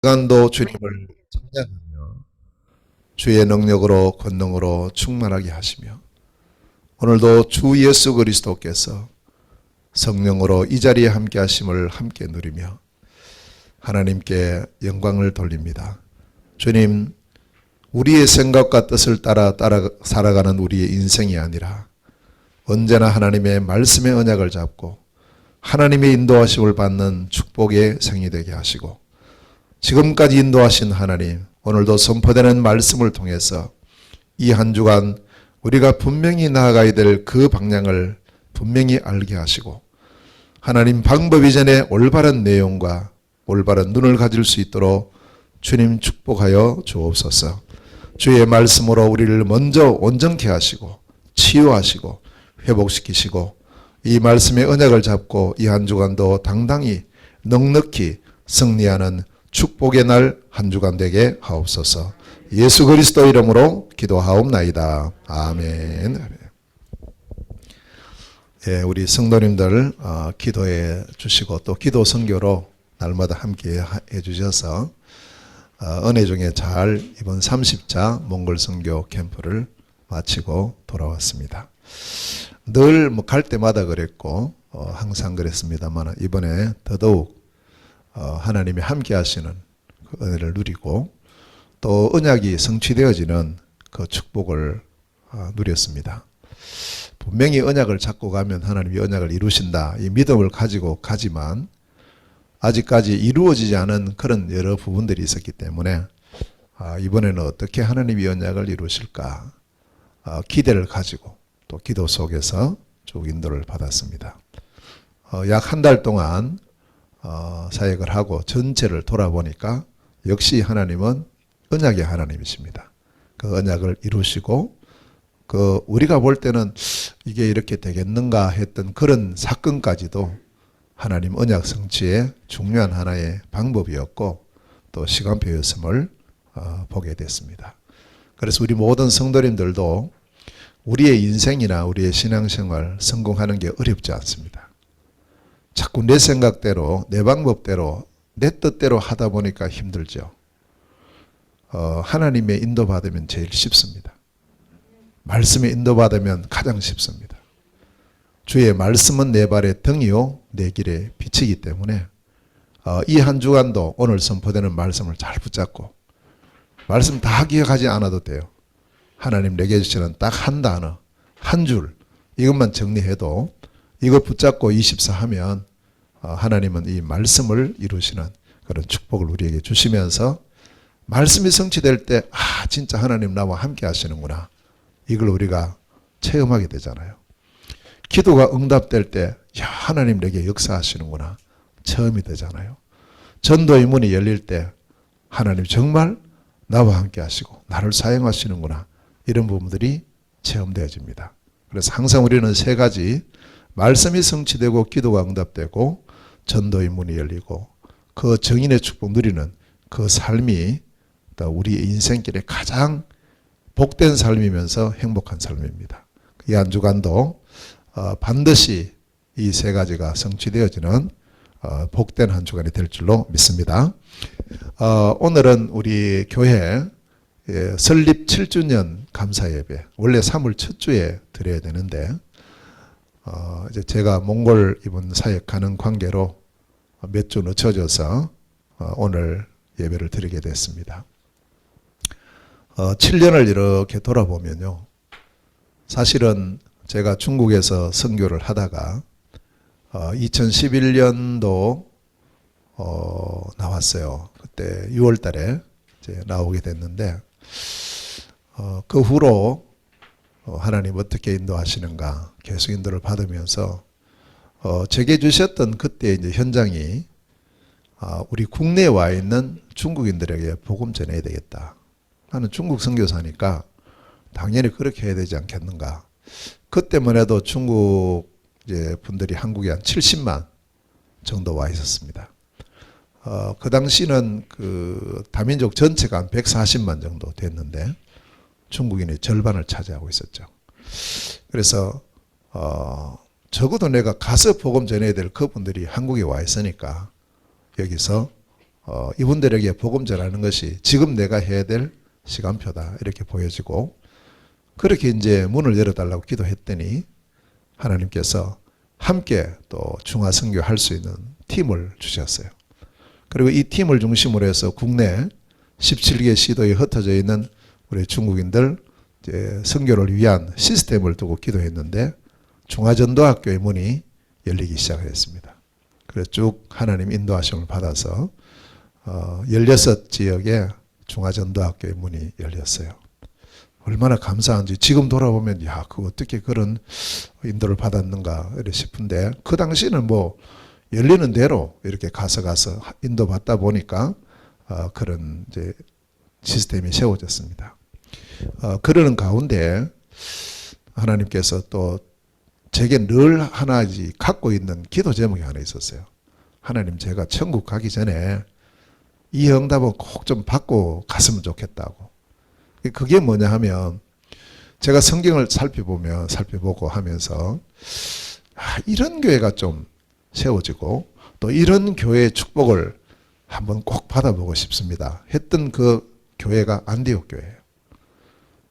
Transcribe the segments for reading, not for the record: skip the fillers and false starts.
시간도 주님을 찬양하며 주의 능력으로 권능으로 충만하게 하시며 오늘도 주 예수 그리스도께서 성령으로 이 자리에 함께 하심을 함께 누리며 하나님께 영광을 돌립니다. 주님, 우리의 생각과 뜻을 따라 살아가는 우리의 인생이 아니라 언제나 하나님의 말씀의 언약을 잡고 하나님의 인도하심을 받는 축복의 생이 되게 하시고 지금까지 인도하신 하나님, 오늘도 선포되는 말씀을 통해서 이 한 주간 우리가 분명히 나아가야 될 그 방향을 분명히 알게 하시고 하나님 방법 이전에 올바른 내용과 올바른 눈을 가질 수 있도록 주님 축복하여 주옵소서. 주의 말씀으로 우리를 먼저 온전케 하시고 치유하시고 회복시키시고 이 말씀의 언약을 잡고 이 한 주간도 당당히 넉넉히 승리하는 축복의 날 한 주간 되게 하옵소서. 예수 그리스도 이름으로 기도하옵나이다. 아멘. 예, 우리 성도님들 기도해 주시고 또 기도 선교로 날마다 함께 해 주셔서 은혜 중에 잘 이번 30차 몽골 선교 캠프를 마치고 돌아왔습니다. 늘 갈 때마다 그랬고 항상 그랬습니다만 이번에 더더욱 하나님이 함께 하시는 그 은혜를 누리고 또 언약이 성취되어지는 그 축복을 누렸습니다. 분명히 언약을 잡고 가면 하나님이 언약을 이루신다. 이 믿음을 가지고 가지만 아직까지 이루어지지 않은 그런 여러 부분들이 있었기 때문에 이번에는 어떻게 하나님이 언약을 이루실까 기대를 가지고 또 기도 속에서 쭉 인도를 받았습니다. 약 한 달 동안 사역을 하고 전체를 돌아보니까 역시 하나님은 언약의 하나님이십니다. 그 언약을 이루시고 우리가 볼 때는 이게 이렇게 되겠는가 했던 그런 사건까지도 하나님 언약 성취의 중요한 하나의 방법이었고 또 시간표였음을 보게 됐습니다. 그래서 우리 모든 성도님들도 우리의 인생이나 우리의 신앙생활 성공하는 게 어렵지 않습니다. 자꾸 내 생각대로 내 방법대로 내 뜻대로 하다 보니까 힘들죠. 하나님의 인도받으면 제일 쉽습니다. 말씀에 인도받으면 가장 쉽습니다. 주의 말씀은 내 발의 등이요 내 길의 빛이기 때문에 이 한 주간도 오늘 선포되는 말씀을 잘 붙잡고 말씀 다 기억하지 않아도 돼요. 하나님 내게 주시는 딱 한 단어, 한 줄 이것만 정리해도 이거 붙잡고 24 하면 하나님은 이 말씀을 이루시는 그런 축복을 우리에게 주시면서 말씀이 성취될 때 진짜 하나님 나와 함께 하시는구나. 이걸 우리가 체험하게 되잖아요. 기도가 응답될 때 하나님 내게 역사하시는구나. 체험이 되잖아요. 전도의 문이 열릴 때 하나님 정말 나와 함께 하시고 나를 사용하시는구나. 이런 부분들이 체험되어집니다. 그래서 항상 우리는 세 가지 말씀이 성취되고 기도가 응답되고 전도의 문이 열리고 그 정인의 축복 누리는 그 삶이 우리 인생길에 가장 복된 삶이면서 행복한 삶입니다. 이 한 주간도 반드시 이 세 가지가 성취되어지는 복된 한 주간이 될 줄로 믿습니다. 오늘은 우리 교회 설립 7주년 감사 예배 원래 3월 첫 주에 드려야 되는데 이제 제가 몽골 이번 사역하는 관계로 몇 주 늦춰져서 오늘 예배를 드리게 됐습니다. 7년을 이렇게 돌아보면요. 사실은 제가 중국에서 선교를 하다가 2011년도 나왔어요. 그때 6월 달에 이제 나오게 됐는데 그 후로 하나님 어떻게 인도하시는가 계속 인도를 받으면서 제게 주셨던 그때 이제 현장이 우리 국내에 와 있는 중국인들에게 복음 전해야 되겠다. 나는 중국 선교사니까 당연히 그렇게 해야 되지 않겠는가. 그때만 해도 중국 이제 분들이 한국에 한 70만 정도 와 있었습니다. 그 당시는 그 다민족 전체가 한 140만 정도 됐는데 중국인의 절반을 차지하고 있었죠. 그래서 적어도 내가 가서 복음 전해야 될 그분들이 한국에 와 있으니까 여기서 이분들에게 복음 전하는 것이 지금 내가 해야 될 시간표다 이렇게 보여지고, 그렇게 이제 문을 열어달라고 기도했더니 하나님께서 함께 또 중화 선교할 수 있는 팀을 주셨어요. 그리고 이 팀을 중심으로 해서 국내 17개 시도에 흩어져 있는 우리 중국인들 이제 선교를 위한 시스템을 두고 기도했는데 중화전도학교의 문이 열리기 시작했습니다. 그래서 쭉 하나님 인도하심을 받아서 16지역에 중화전도학교의 문이 열렸어요. 얼마나 감사한지 지금 돌아보면 야, 그 어떻게 그런 인도를 받았는가 이래 싶은데, 그 당시는 뭐 열리는 대로 이렇게 가서 인도 받다 보니까 그런 이제 시스템이 세워졌습니다. 그러는 가운데 하나님께서 또 제게 늘 하나 갖고 있는 기도 제목이 하나 있었어요. 하나님, 제가 천국 가기 전에 이 응답은 꼭 좀 받고 갔으면 좋겠다고. 그게 뭐냐 하면 제가 성경을 살펴보고 하면서 이런 교회가 좀 세워지고 또 이런 교회의 축복을 한번 꼭 받아보고 싶습니다 했던 그 교회가 안디옥 교회예요.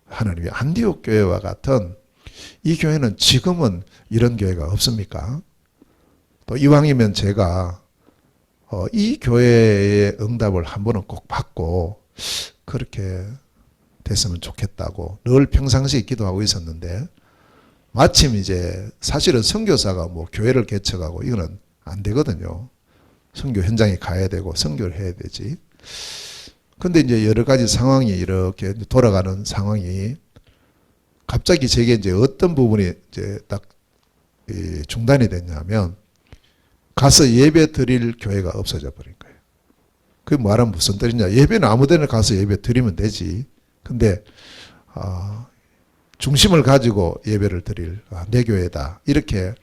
하나님이 안디옥 교회와 같은 이 교회는 지금은 이런 교회가 없습니까? 또 이왕이면 제가 이 교회의 응답을 한 번은 꼭 받고 그렇게 됐으면 좋겠다고 늘 평상시에 기도하고 있었는데, 마침 이제 사실은 선교사가 뭐 교회를 개척하고 이거는 안 되거든요. 선교 현장에 가야 되고 선교를 해야 되지. 근데 이제 여러 가지 상황이 이렇게 돌아가는 상황이 갑자기 제게 이제 어떤 부분이 이제 딱 중단이 됐냐면, 가서 예배 드릴 교회가 없어져 버린 거예요. 그게 말하면 무슨 뜻이냐. 예배는 아무 데나 가서 예배 드리면 되지. 근데 중심을 가지고 예배를 드릴 내 교회다 이렇게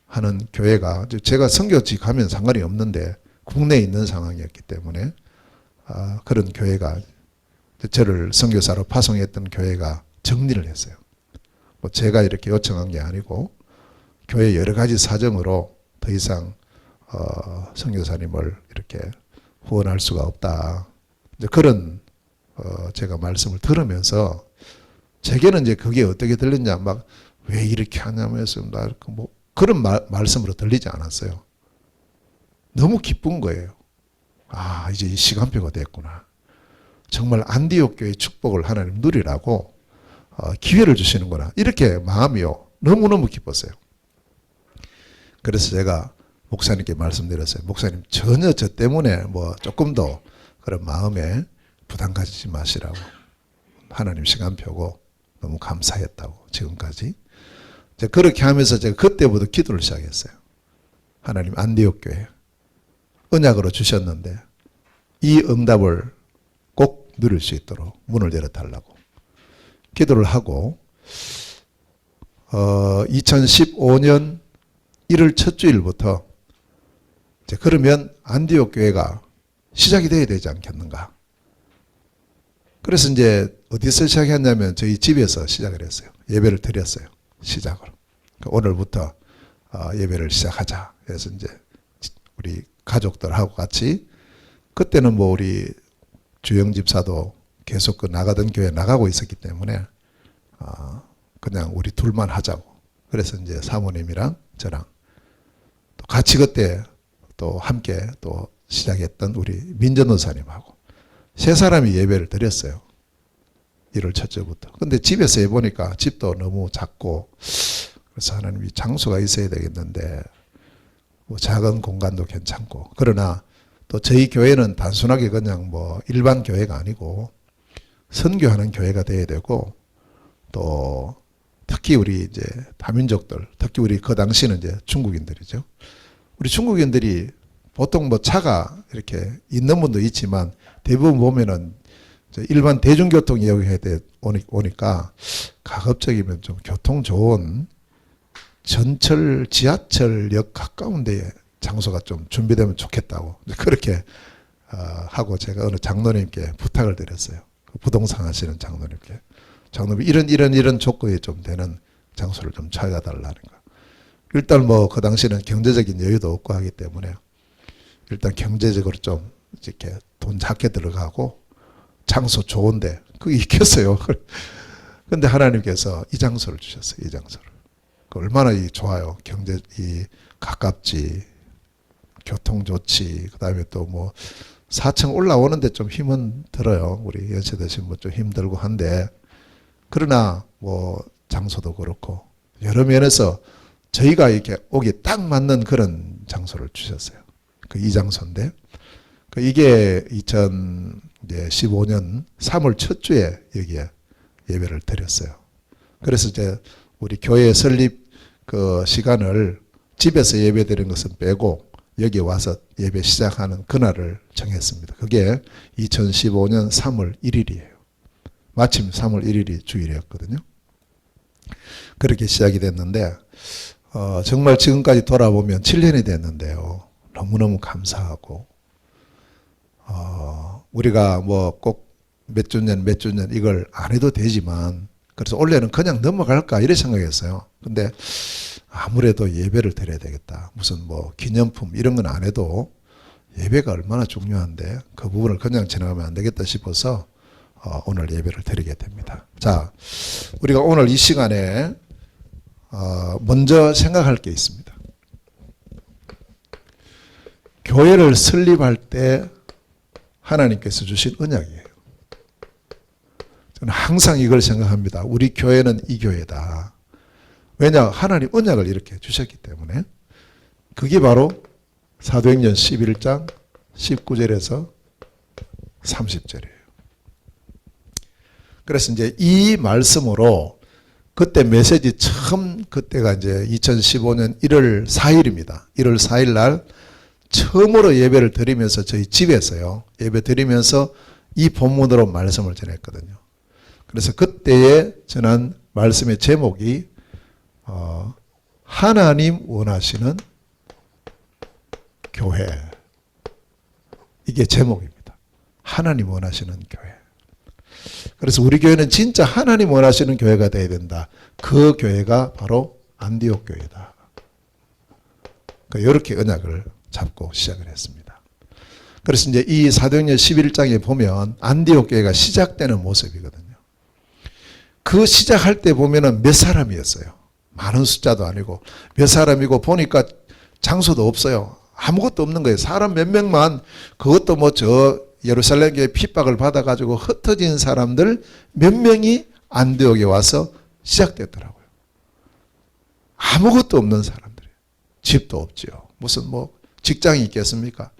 하는 교회가, 제가 선교지 가면 상관이 없는데 국내에 있는 상황이었기 때문에 그런 교회가, 저를 선교사로 파송했던 교회가 정리를 했어요. 뭐 제가 이렇게 요청한 게 아니고 교회 여러 가지 사정으로 더 이상 선교사님을 이렇게 후원할 수가 없다. 이제 그런 제가 말씀을 들으면서 제게는 이제 그게 어떻게 들렸냐, 막 왜 이렇게 하냐면서 뭐 그런 말씀으로 들리지 않았어요. 너무 기쁜 거예요. 이제 이 시간표가 됐구나. 정말 안디옥 교회의 축복을 하나님 누리라고 기회를 주시는구나. 이렇게 마음이요. 너무너무 기뻤어요. 그래서 제가 목사님께 말씀드렸어요. 목사님, 전혀 저 때문에 뭐 조금 더 그런 마음에 부담 가지지 마시라고. 하나님 시간표고 너무 감사했다고 지금까지. 그렇게 하면서 제가 그때부터 기도를 시작했어요. 하나님, 안디옥 교회 언약으로 주셨는데 이 응답을 꼭 누릴 수 있도록 문을 열어달라고 기도를 하고, 2015년 1월 첫 주일부터 이제 그러면 안디옥 교회가 시작이 돼야 되지 않겠는가. 그래서 이제 어디서 시작했냐면 저희 집에서 시작을 했어요. 예배를 드렸어요. 시작으로. 오늘부터 예배를 시작하자. 그래서 이제 우리 가족들하고 같이, 그때는 뭐 우리 주영 집사도 계속 그 나가던 교회 나가고 있었기 때문에 그냥 우리 둘만 하자고. 그래서 이제 사모님이랑 저랑 또 같이 그때 또 함께 또 시작했던 우리 민전도사님하고 세 사람이 예배를 드렸어요. 1월 첫째부터. 근데 집에서 해보니까 집도 너무 작고, 그래서 하나님이 장소가 있어야 되겠는데 뭐 작은 공간도 괜찮고, 그러나 또 저희 교회는 단순하게 그냥 뭐 일반 교회가 아니고 선교하는 교회가 돼야 되고, 또 특히 우리 이제 다민족들, 특히 우리 그 당시는 이제 중국인들이죠. 우리 중국인들이 보통 뭐 차가 이렇게 있는 분도 있지만 대부분 보면은 일반 대중교통 이용해야 오니까 가급적이면 좀 교통 좋은 전철, 지하철역 가까운 데에 장소가 좀 준비되면 좋겠다고 그렇게 하고, 제가 어느 장로님께 부탁을 드렸어요. 부동산 하시는 장로님께. 장로님이 이런 조건이 좀 되는 장소를 좀 찾아달라는 거. 일단 뭐 그 당시는 경제적인 여유도 없고 하기 때문에 일단 경제적으로 좀 이렇게 돈 작게 들어가고 장소 좋은데 그게 있겠어요. 근데 하나님께서 이 장소를 주셨어요. 이 장소를. 얼마나 좋아요. 경제 가깝지, 교통 좋지. 그다음에 또 뭐 4층 올라오는데 좀 힘은 들어요. 우리 연세 드신 분 좀 힘들고 한데, 그러나 뭐 장소도 그렇고 여러 면에서 저희가 이렇게 오기 딱 맞는 그런 장소를 주셨어요. 그 이 장소인데, 이게 2015년 3월 첫 주에 여기에 예배를 드렸어요. 그래서 이제 우리 교회 설립 그 시간을 집에서 예배 드린 것은 빼고 여기 와서 예배 시작하는 그날을 정했습니다. 그게 2015년 3월 1일이에요. 마침 3월 1일이 주일이었거든요. 그렇게 시작이 됐는데 정말 지금까지 돌아보면 7년이 됐는데요. 너무너무 감사하고 우리가 뭐 꼭 몇 주년 이걸 안 해도 되지만, 그래서 원래는 그냥 넘어갈까 이래 생각했어요. 근데 아무래도 예배를 드려야 되겠다. 무슨 뭐 기념품 이런 건 안 해도 예배가 얼마나 중요한데 그 부분을 그냥 지나가면 안 되겠다 싶어서 오늘 예배를 드리게 됩니다. 자, 우리가 오늘 이 시간에 먼저 생각할 게 있습니다. 교회를 설립할 때 하나님께서 주신 언약이에요. 저는 항상 이걸 생각합니다. 우리 교회는 이 교회다. 왜냐? 하나님 언약을 이렇게 주셨기 때문에. 그게 바로 사도행전 11장 19절에서 30절이에요. 그래서 이제 이 말씀으로 그때 메시지 처음, 그때가 이제 2015년 1월 4일입니다. 1월 4일 날 처음으로 예배를 드리면서 저희 집에서요, 예배 드리면서 이 본문으로 말씀을 전했거든요. 그래서 그때에 전한 말씀의 제목이 하나님 원하시는 교회. 이게 제목입니다. 하나님 원하시는 교회. 그래서 우리 교회는 진짜 하나님 원하시는 교회가 되어야 된다. 그 교회가 바로 안디옥 교회다. 이렇게 언약을 잡고 시작을 했습니다. 그래서 이제 이 사도행전 11장에 보면 안디옥 교회가 시작되는 모습이거든요. 그 시작할 때 보면은 몇 사람이었어요. 많은 숫자도 아니고 몇 사람이고, 보니까 장소도 없어요. 아무것도 없는 거예요. 사람 몇 명만, 그것도 뭐 예루살렘 교회 핍박을 받아가지고 흩어진 사람들 몇 명이 안디옥에 와서 시작됐더라고요. 아무것도 없는 사람들이에요. 집도 없지요. 무슨 뭐 직장이 있겠습니까?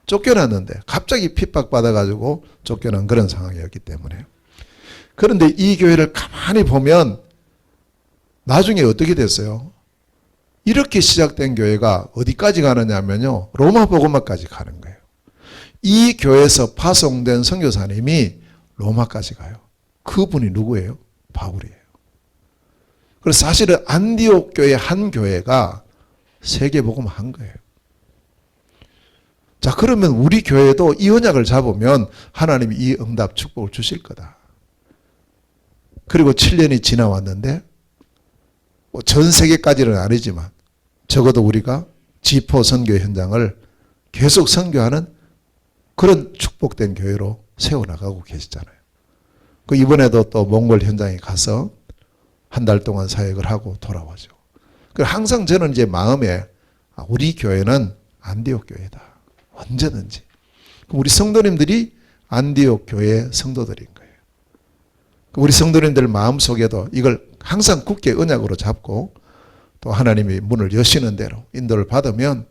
쫓겨났는데 갑자기 핍박받아가지고 쫓겨난 그런 상황이었기 때문에. 그런데 이 교회를 가만히 보면 나중에 어떻게 됐어요? 이렇게 시작된 교회가 어디까지 가느냐면요, 로마 복음화까지 가는 거예요. 이 교회에서 파송된 선교사님이 로마까지 가요. 그분이 누구예요? 바울이에요. 그래서 사실은 안디옥 교회 한 교회가 세계 복음화 한 거예요. 자, 그러면 우리 교회도 이 언약을 잡으면 하나님이 이 응답 축복을 주실 거다. 그리고 7년이 지나왔는데 전 세계까지는 아니지만 적어도 우리가 지포 선교 현장을 계속 선교하는 그런 축복된 교회로 세워나가고 계시잖아요. 이번에도 또 몽골 현장에 가서 한 달 동안 사역을 하고 돌아와죠. 항상 저는 이제 마음에 우리 교회는 안디옥 교회다. 언제든지. 우리 성도님들이 안디옥 교회 성도들인 거예요. 우리 성도님들 마음속에도 이걸 항상 굳게 언약으로 잡고 또 하나님이 문을 여시는 대로 인도를 받으면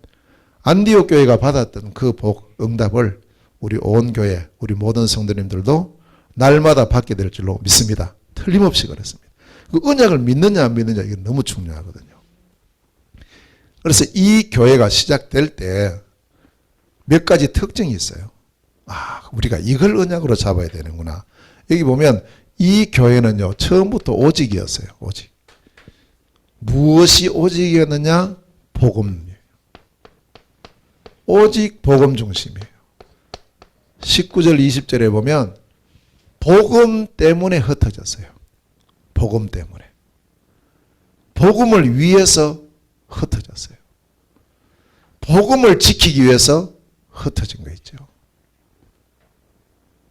안디옥 교회가 받았던 그 복, 응답을 우리 온 교회, 우리 모든 성도님들도 날마다 받게 될 줄로 믿습니다. 틀림없이 그렇습니다. 그 언약을 믿느냐 안 믿느냐, 이게 너무 중요하거든요. 그래서 이 교회가 시작될 때 몇 가지 특징이 있어요. 우리가 이걸 언약으로 잡아야 되는구나. 여기 보면 이 교회는요, 처음부터 오직이었어요. 오직. 무엇이 오직이었느냐? 복음이에요. 오직 복음 중심이에요. 19절 20절에 보면 복음 때문에 흩어졌어요. 복음 때문에. 복음을 위해서 흩어졌어요. 복음을 지키기 위해서 흩어진 거 있죠.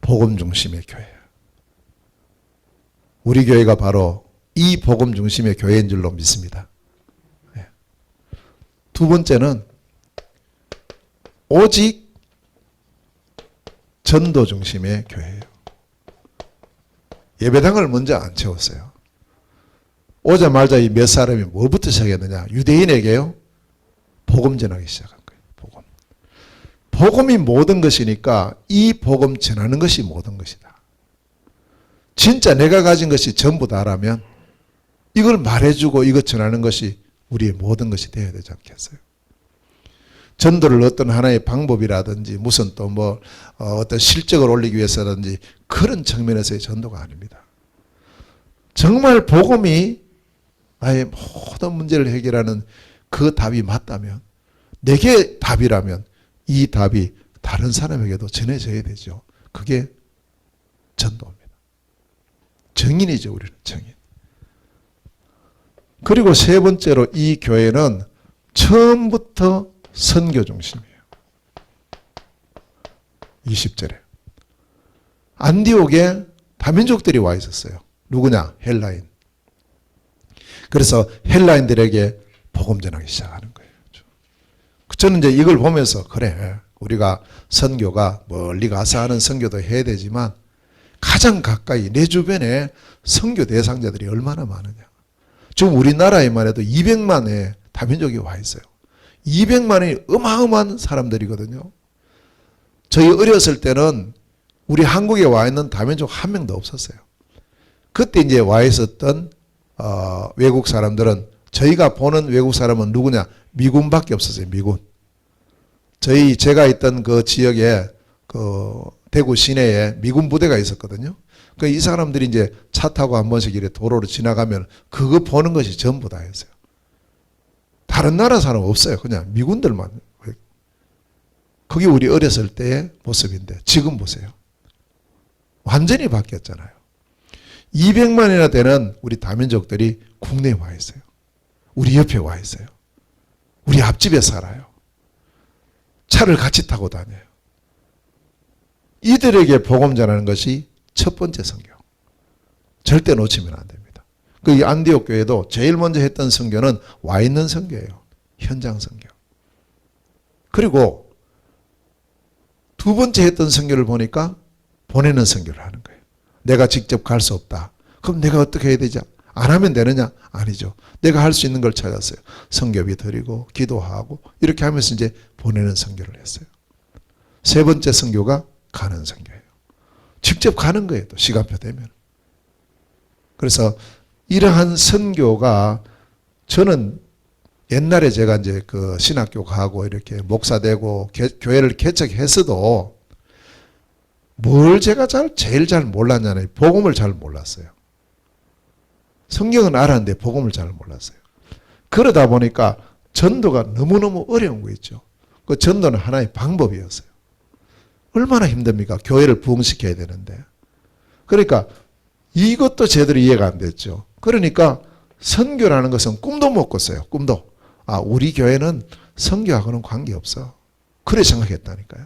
복음 중심의 교회예요. 우리 교회가 바로 이 복음 중심의 교회인 줄로 믿습니다. 두 번째는 오직 전도 중심의 교회예요. 예배당을 먼저 안 채웠어요. 오자마자 이 몇 사람이 뭐부터 시작했느냐? 유대인에게요. 복음 전하기 시작한 거예요. 복음. 복음이 모든 것이니까 이 복음 전하는 것이 모든 것이다. 진짜 내가 가진 것이 전부다라면 이걸 말해주고 이것 전하는 것이 우리의 모든 것이 되어야 되지 않겠어요? 전도를 어떤 하나의 방법이라든지 무슨 또 뭐 어떤 실적을 올리기 위해서라든지 그런 측면에서의 전도가 아닙니다. 정말 복음이 나의 모든 문제를 해결하는 그 답이 맞다면, 내게 답이라면 이 답이 다른 사람에게도 전해져야 되죠. 그게 전도입니다. 정인이죠, 우리는 정인. 그리고 세 번째로 이 교회는 처음부터 선교 중심이에요. 20절에. 안디옥에 다민족들이 와 있었어요. 누구냐? 헬라인. 그래서 헬라인들에게 복음 전하기 시작하는 거예요. 저는 이제 이걸 보면서 그래, 우리가 선교가 멀리 가서 하는 선교도 해야 되지만 가장 가까이 내 주변에 선교 대상자들이 얼마나 많으냐. 지금 우리나라에만 해도 200만의 다민족이 와 있어요. 200만이 어마어마한 사람들이거든요. 저희 어렸을 때는 우리 한국에 와 있는 다민족 한 명도 없었어요. 그때 이제 와 있었던 외국 사람들은, 저희가 보는 외국 사람은 누구냐? 미군밖에 없었어요. 미군. 제가 있던 그 지역에 그 대구 시내에 미군 부대가 있었거든요. 그 이 사람들이 이제 차 타고 한 번씩 이렇게 도로로 지나가면 그거 보는 것이 전부 다였어요. 다른 나라 사람 없어요. 그냥 미군들만. 그게 우리 어렸을 때의 모습인데 지금 보세요. 완전히 바뀌었잖아요. 200만이나 되는 우리 다민족들이 국내에 와 있어요. 우리 옆에 와 있어요. 우리 앞집에 살아요. 차를 같이 타고 다녀요. 이들에게 복음 전하는 것이 첫 번째 선교. 절대 놓치면 안 됩니다. 그 안디옥 교회도 제일 먼저 했던 선교는 와 있는 선교예요. 현장 선교. 그리고 두 번째 했던 선교를 보니까 보내는 선교를 하는 거예요. 내가 직접 갈 수 없다. 그럼 내가 어떻게 해야 되죠? 안 하면 되느냐? 아니죠. 내가 할 수 있는 걸 찾았어요. 선교비 드리고 기도하고 이렇게 하면서 이제 보내는 선교를 했어요. 세 번째 선교가 가는 선교예요. 직접 가는 거예요. 또 시간표 되면. 그래서 이러한 선교가, 저는 옛날에 제가 이제 그 신학교 가고 이렇게 목사 되고 교회를 개척했어도 뭘 제가 제일 잘 몰랐냐면 복음을 잘 몰랐어요. 성경은 알았는데 복음을 잘 몰랐어요. 그러다 보니까 전도가 너무너무 어려운 거 있죠. 그 전도는 하나의 방법이었어요. 얼마나 힘듭니까? 교회를 부흥시켜야 되는데. 그러니까 이것도 제대로 이해가 안 됐죠. 그러니까 선교라는 것은 꿈도 못 꿨어요. 꿈도. 우리 교회는 선교하고는 관계없어. 그래 생각했다니까요.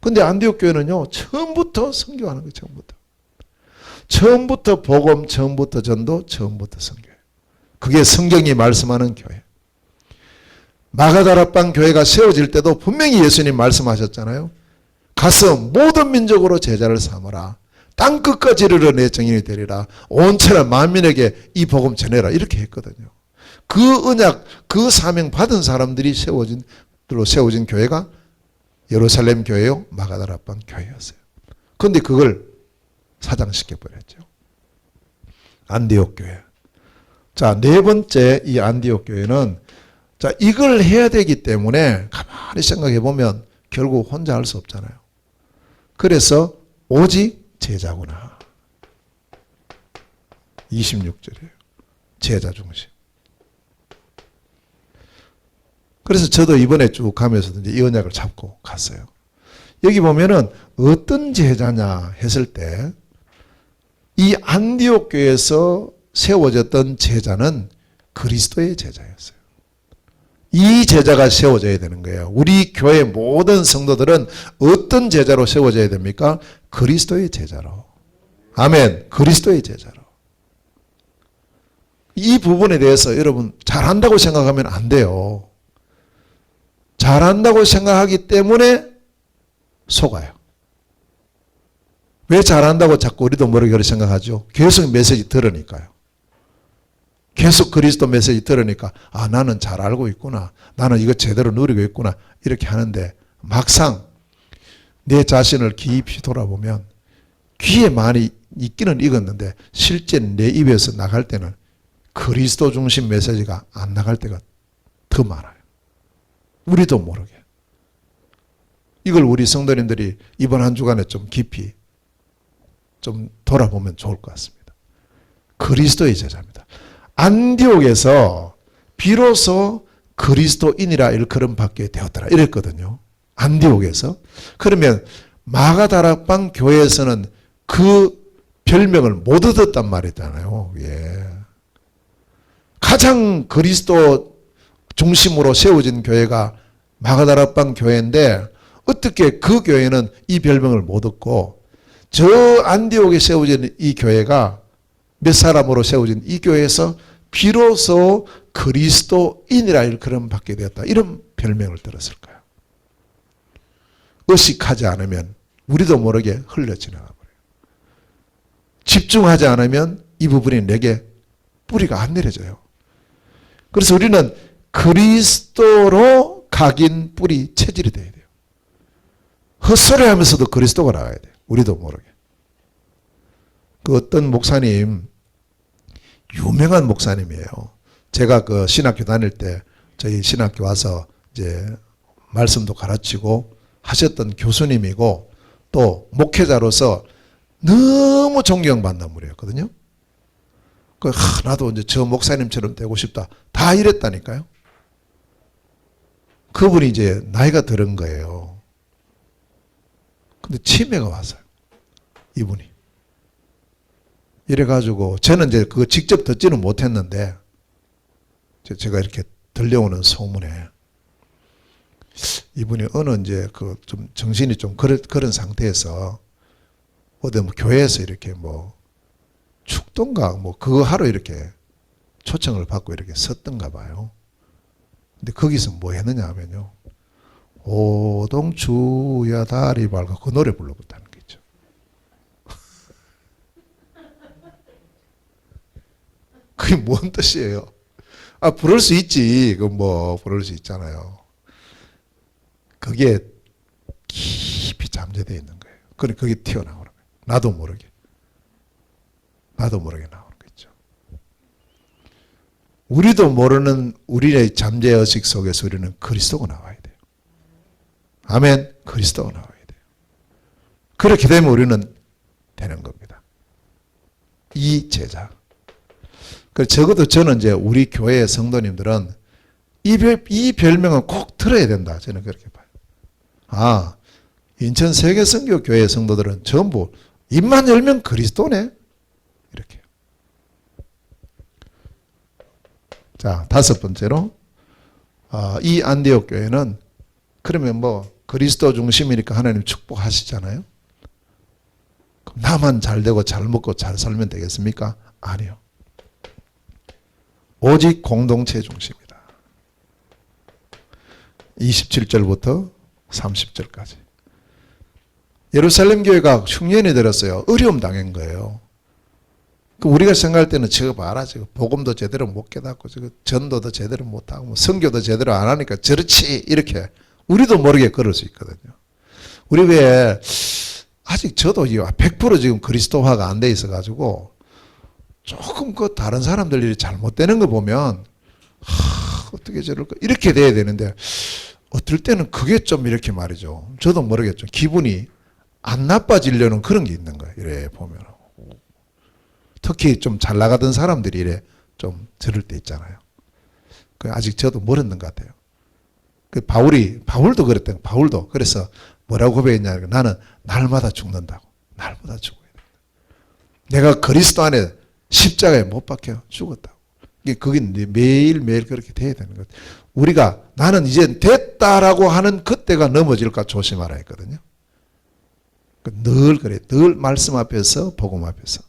근데 안디옥 교회는요, 처음부터 선교하는 거예요. 처음부터 복음, 처음부터 전도, 처음부터 선교. 그게 성경이 말씀하는 교회. 마가다락방 교회가 세워질 때도 분명히 예수님 말씀하셨잖아요. 가서 모든 민족으로 제자를 삼으라. 땅 끝까지 이르러 내 정인이 되리라. 온 천하 만민에게 이 복음 전해라. 이렇게 했거든요. 그 언약, 그 사명 받은 사람들이 세워진 교회가 예루살렘 교회요, 마가다락방 교회였어요. 그런데 그걸 사장시켜버렸죠. 안디옥 교회. 자, 네 번째 이 안디옥 교회는, 자, 이걸 해야 되기 때문에 가만히 생각해 보면 결국 혼자 할 수 없잖아요. 그래서 오직 제자구나. 26절이에요. 제자 중심. 그래서 저도 이번에 쭉 가면서도 이제 이 언약을 잡고 갔어요. 여기 보면은 어떤 제자냐 했을 때, 이 안디옥 교회에서 세워졌던 제자는 그리스도의 제자였어요. 이 제자가 세워져야 되는 거예요. 우리 교회 모든 성도들은 어떤 제자로 세워져야 됩니까? 그리스도의 제자로. 아멘. 그리스도의 제자로. 이 부분에 대해서 여러분 잘한다고 생각하면 안 돼요. 잘한다고 생각하기 때문에 속아요. 왜 잘한다고 자꾸 우리도 모르게 그렇게 생각하죠? 계속 메시지 들으니까요. 계속 그리스도 메시지 들으니까 아 나는 잘 알고 있구나. 나는 이거 제대로 누리고 있구나. 이렇게 하는데 막상 내 자신을 깊이 돌아보면 귀에 많이 있기는 익었는데 실제 내 입에서 나갈 때는 그리스도 중심 메시지가 안 나갈 때가 더 많아요. 우리도 모르게. 이걸 우리 성도님들이 이번 한 주간에 좀 깊이 좀 돌아보면 좋을 것 같습니다. 그리스도의 제자입니다. 안디옥에서 비로소 그리스도인이라 일컬음 받게 되었더라 이랬거든요. 안디옥에서. 그러면 마가다락방 교회에서는 그 별명을 못 얻었단 말이잖아요. 예. 가장 그리스도 중심으로 세워진 교회가 마가다락방 교회인데 어떻게 그 교회는 이 별명을 못 얻고 저 안디옥에 세워진 이 교회가 몇 사람으로 세워진 이 교회에서 비로소 그리스도인이라 일컬음 받게 되었다. 이런 별명을 들었을까요? 의식하지 않으면 우리도 모르게 흘러 지나가 버려요. 집중하지 않으면 이 부분이 내게 뿌리가 안 내려져요. 그래서 우리는 그리스도로 각인 뿌리 체질이 돼야 돼요. 헛소리 하면서도 그리스도가 나와야 돼요. 우리도 모르게. 그 어떤 목사님, 유명한 목사님이에요. 제가 그 신학교 다닐 때 저희 신학교 와서 이제 말씀도 가르치고 하셨던 교수님이고 또 목회자로서 너무 존경받는 분이었거든요. 나도 이제 저 목사님처럼 되고 싶다. 다 이랬다니까요. 그분이 이제 나이가 들은 거예요. 근데 치매가 왔어요. 이분이. 이래가지고 저는 이제 그거 직접 듣지는 못했는데 제가 이렇게 들려오는 소문에 이분이 어느 이제 그 좀 정신이 좀 그런 상태에서 어디 뭐 교회에서 이렇게 뭐 축도인가 뭐 그거 하러 이렇게 초청을 받고 이렇게 섰던가 봐요. 근데 거기서 뭐 했느냐 하면요. 오동주야 다리 밝아 그 노래 불러봤다는 게 있죠. 그게 뭔 뜻이에요? 아, 부를 수 있지. 그 뭐 부를 수 있잖아요. 그게 깊이 잠재되어 있는 거예요. 그래 그게 튀어나오는 거예요. 나도 모르게 나오는 거 있죠. 우리도 모르는 우리의 잠재의식 속에서 우리는 그리스도가 나와야 돼요. 아멘. 그리스도가 나와야 돼요. 그렇게 되면 우리는 되는 겁니다. 이 제자. 적어도 저는 이제 우리 교회의 성도님들은 이 별명은 꼭 들어야 된다. 저는 그렇게 봐요. 아, 인천 세계선교교회 성도들은 전부 입만 열면 그리스도네. 이렇게. 자, 다섯 번째로 이 안디옥 교회는 그러면 뭐 그리스도 중심이니까 하나님 축복하시잖아요. 그럼 나만 잘 되고 잘 먹고 잘 살면 되겠습니까? 아니요. 오직 공동체 중심이다. 27절부터 30절까지. 예루살렘 교회가 흉년이 들었어요. 어려움 당한 거예요. 우리가 생각할 때는 저거 봐라. 저거 복음도 제대로 못 깨닫고 저거 전도도 제대로 못하고 뭐 선교도 제대로 안 하니까 저렇지 이렇게 우리도 모르게 그럴 수 있거든요. 우리 왜 아직 저도 100% 지금 그리스도화가 안 돼 있어가지고 조금 그 다른 사람들 일이 잘못되는 거 보면 어떻게 저럴까 이렇게 돼야 되는데 어떨 때는 그게 좀 이렇게 말이죠. 저도 모르겠죠. 기분이 안 나빠지려는 그런 게 있는 거예요. 이래 보면 특히 좀 잘 나가던 사람들이 이래 좀 저럴 때 있잖아요. 아직 저도 멀었는 것 같아요. 바울도 그랬대요. 바울도 그래서 뭐라고 고백했냐면 나는 날마다 죽는다고. 날마다 죽어야 돼. 내가 그리스도 안에 십자가에 못 박혀 죽었다고. 그게 매일매일 그렇게 돼야 되는 것. 우리가 나는 이제 됐다라고 하는 그때가 넘어질까 조심하라 했거든요. 늘 그래. 늘 말씀 앞에서 복음 앞에서.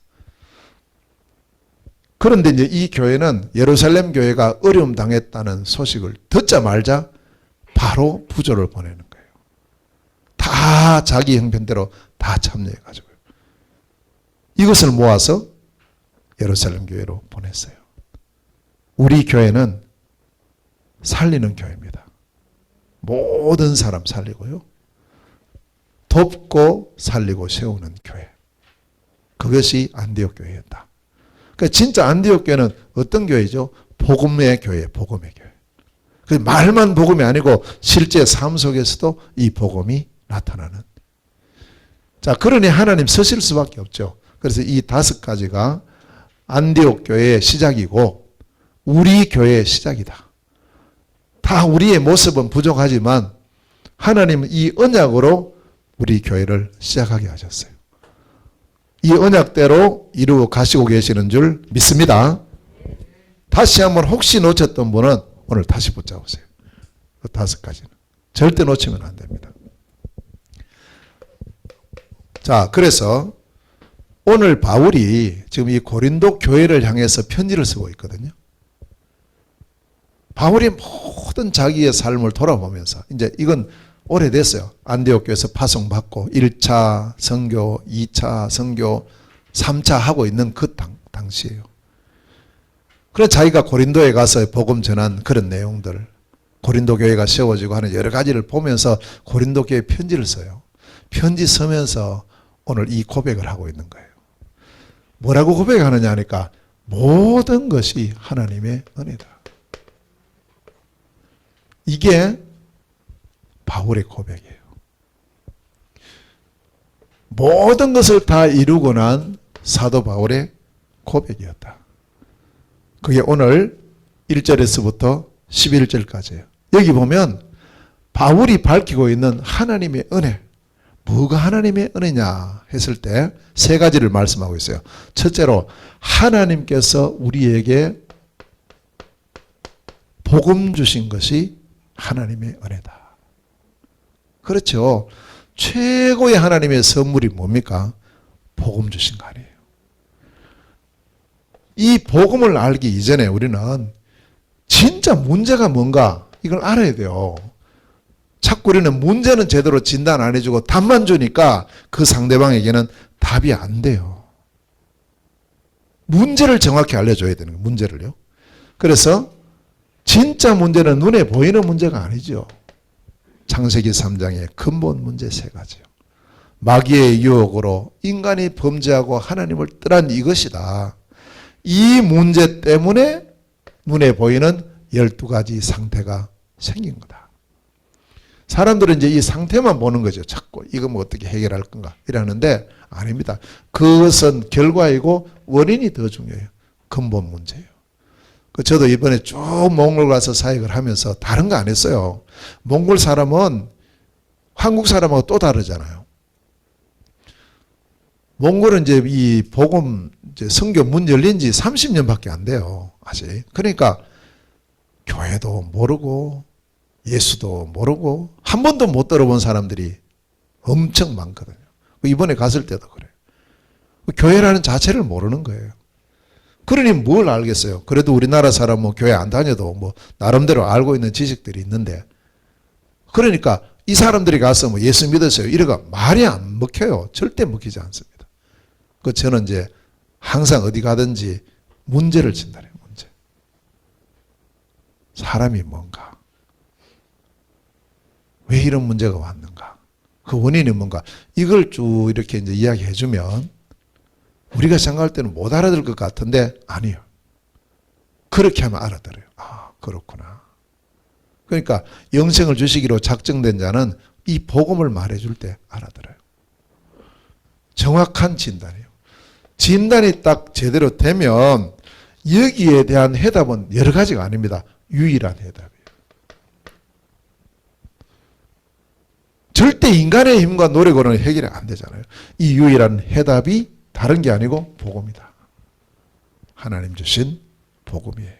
그런데 이제 이 교회는 예루살렘 교회가 어려움 당했다는 소식을 듣자마자 바로 부조를 보내는 거예요. 다 자기 형편대로 다 참여해가지고요. 이것을 모아서 예루살렘 교회로 보냈어요. 우리 교회는 살리는 교회입니다. 모든 사람 살리고요. 돕고 살리고 세우는 교회. 그것이 안디옥 교회였다. 그러니까 진짜 안디옥 교회는 어떤 교회죠? 복음의 교회, 복음의 교회. 그 말만 복음이 아니고 실제 삶 속에서도 이 복음이 나타나는. 자, 그러니 하나님 서실 수밖에 없죠. 그래서 이 5가지가 안디옥 교회의 시작이고 우리 교회의 시작이다. 다 우리의 모습은 부족하지만 하나님은 이 언약으로 우리 교회를 시작하게 하셨어요. 이 언약대로 이루어 가시고 계시는 줄 믿습니다. 다시 한번 혹시 놓쳤던 분은 오늘 다시 붙잡으세요. 그 5가지는. 절대 놓치면 안 됩니다. 자, 그래서 오늘 바울이 지금 이 고린도 교회를 향해서 편지를 쓰고 있거든요. 바울이 모든 자기의 삶을 돌아보면서 이제 이건 오래됐어요. 안디옥 교회에서 파송받고 1차 선교, 2차 선교, 3차 하고 있는 그 당시예요. 그래서 자기가 고린도에 가서 복음 전한 그런 내용들, 고린도 교회가 세워지고 하는 여러 가지를 보면서 고린도 교회에 편지를 써요. 편지 쓰면서 오늘 이 고백을 하고 있는 거예요. 뭐라고 고백하느냐 하니까 모든 것이 하나님의 은혜다. 이게 바울의 고백이에요. 모든 것을 다 이루고 난 사도 바울의 고백이었다. 그게 오늘 1절에서부터 11절까지예요. 여기 보면 바울이 밝히고 있는 하나님의 은혜. 뭐가 하나님의 은혜냐 했을 때 3가지를 말씀하고 있어요. 첫째로 하나님께서 우리에게 복음 주신 것이 하나님의 은혜다. 그렇죠. 최고의 하나님의 선물이 뭡니까? 복음 주신 거 아니에요. 이 복음을 알기 이전에 우리는 진짜 문제가 뭔가 이걸 알아야 돼요. 자꾸 우리는 문제는 제대로 진단 안 해주고 답만 주니까 그 상대방에게는 답이 안 돼요. 문제를 정확히 알려줘야 되는 거예요. 문제를요. 그래서 진짜 문제는 눈에 보이는 문제가 아니죠. 창세기 3장의 근본 문제 3가지요. 마귀의 유혹으로 인간이 범죄하고 하나님을 떠난 이것이다. 이 문제 때문에 눈에 보이는 12가지 상태가 생긴 거다. 사람들은 이제 이 상태만 보는 거죠. 자꾸 이거 뭐 어떻게 해결할 건가 이러는데 아닙니다. 그것은 결과이고 원인이 더 중요해요. 근본 문제예요. 저도 이번에 쭉 몽골 가서 사역을 하면서 다른 거 안 했어요. 몽골 사람은 한국 사람하고 또 다르잖아요. 몽골은 이제 이 복음 이제 선교 문 열린 지 30년밖에 안 돼요. 아직. 그러니까 교회도 모르고 예수도 모르고 한 번도 못 들어본 사람들이 엄청 많거든요. 이번에 갔을 때도 그래요. 교회라는 자체를 모르는 거예요. 그러니 뭘 알겠어요. 그래도 우리나라 사람 뭐 교회 안 다녀도 뭐 나름대로 알고 있는 지식들이 있는데 그러니까 이 사람들이 가서 뭐 예수 믿으세요. 이래가 말이 안 먹혀요. 절대 먹히지 않습니다. 그 저는 이제 항상 어디 가든지 문제를 진단해요. 문제. 사람이 뭔가. 왜 이런 문제가 왔는가? 그 원인이 뭔가? 이걸 쭉 이렇게 이제 이야기해 주면 우리가 생각할 때는 못 알아들 것 같은데 아니요. 그렇게 하면 알아들어요. 아, 그렇구나. 그러니까 영생을 주시기로 작정된 자는 이 복음을 말해줄 때 알아들어요. 정확한 진단이에요. 진단이 딱 제대로 되면 여기에 대한 해답은 여러 가지가 아닙니다. 유일한 해답이에요. 절대 인간의 힘과 노력으로는 해결이 안 되잖아요. 이 유일한 해답이 다른 게 아니고 복음이다. 하나님 주신 복음이에요.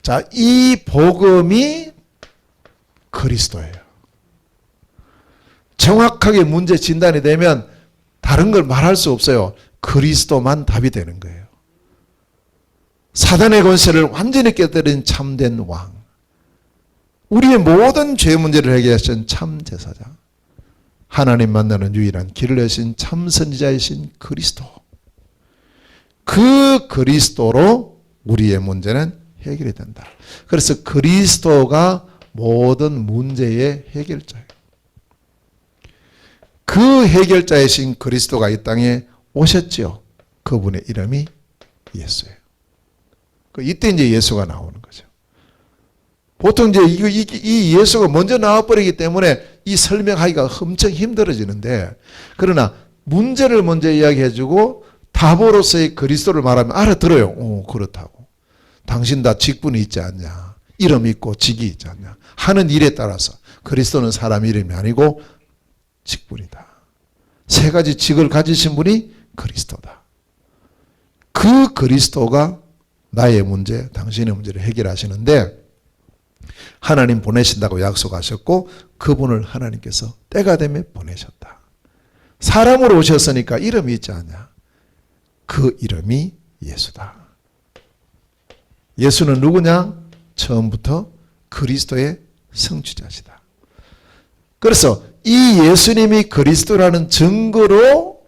자, 이 복음이 그리스도예요. 정확하게 문제 진단이 되면 다른 걸 말할 수 없어요. 그리스도만 답이 되는 거예요. 사단의 권세를 완전히 깨뜨린 참된 왕. 우리의 모든 죄 문제를 해결하신 참 제사장. 하나님 만나는 유일한 길을 여신 참 선지자이신 그리스도. 그 그리스도로 우리의 문제는 해결이 된다. 그래서 그리스도가 모든 문제의 해결자예요. 그 해결자이신 그리스도가 이 땅에 오셨지요. 그분의 이름이 예수예요. 이때 이제 예수가 나오는 거죠. 보통 이제 이 예수가 먼저 나와버리기 때문에 이 설명하기가 엄청 힘들어지는데, 그러나 문제를 먼저 이야기해주고 답으로서의 그리스도를 말하면 알아들어요. 오, 그렇다고. 당신 다 직분이 있지 않냐. 이름 있고 직이 있지 않냐. 하는 일에 따라서 그리스도는 사람 이름이 아니고 직분이다. 세 가지 직을 가지신 분이 그리스도다. 그 그리스도가 나의 문제, 당신의 문제를 해결하시는데 하나님 보내신다고 약속하셨고 그분을 하나님께서 때가 되면 보내셨다. 사람으로 오셨으니까 이름이 있지 않냐. 그 이름이 예수다. 예수는 누구냐? 처음부터 그리스도의 성취자시다. 그래서 이 예수님이 그리스도라는 증거로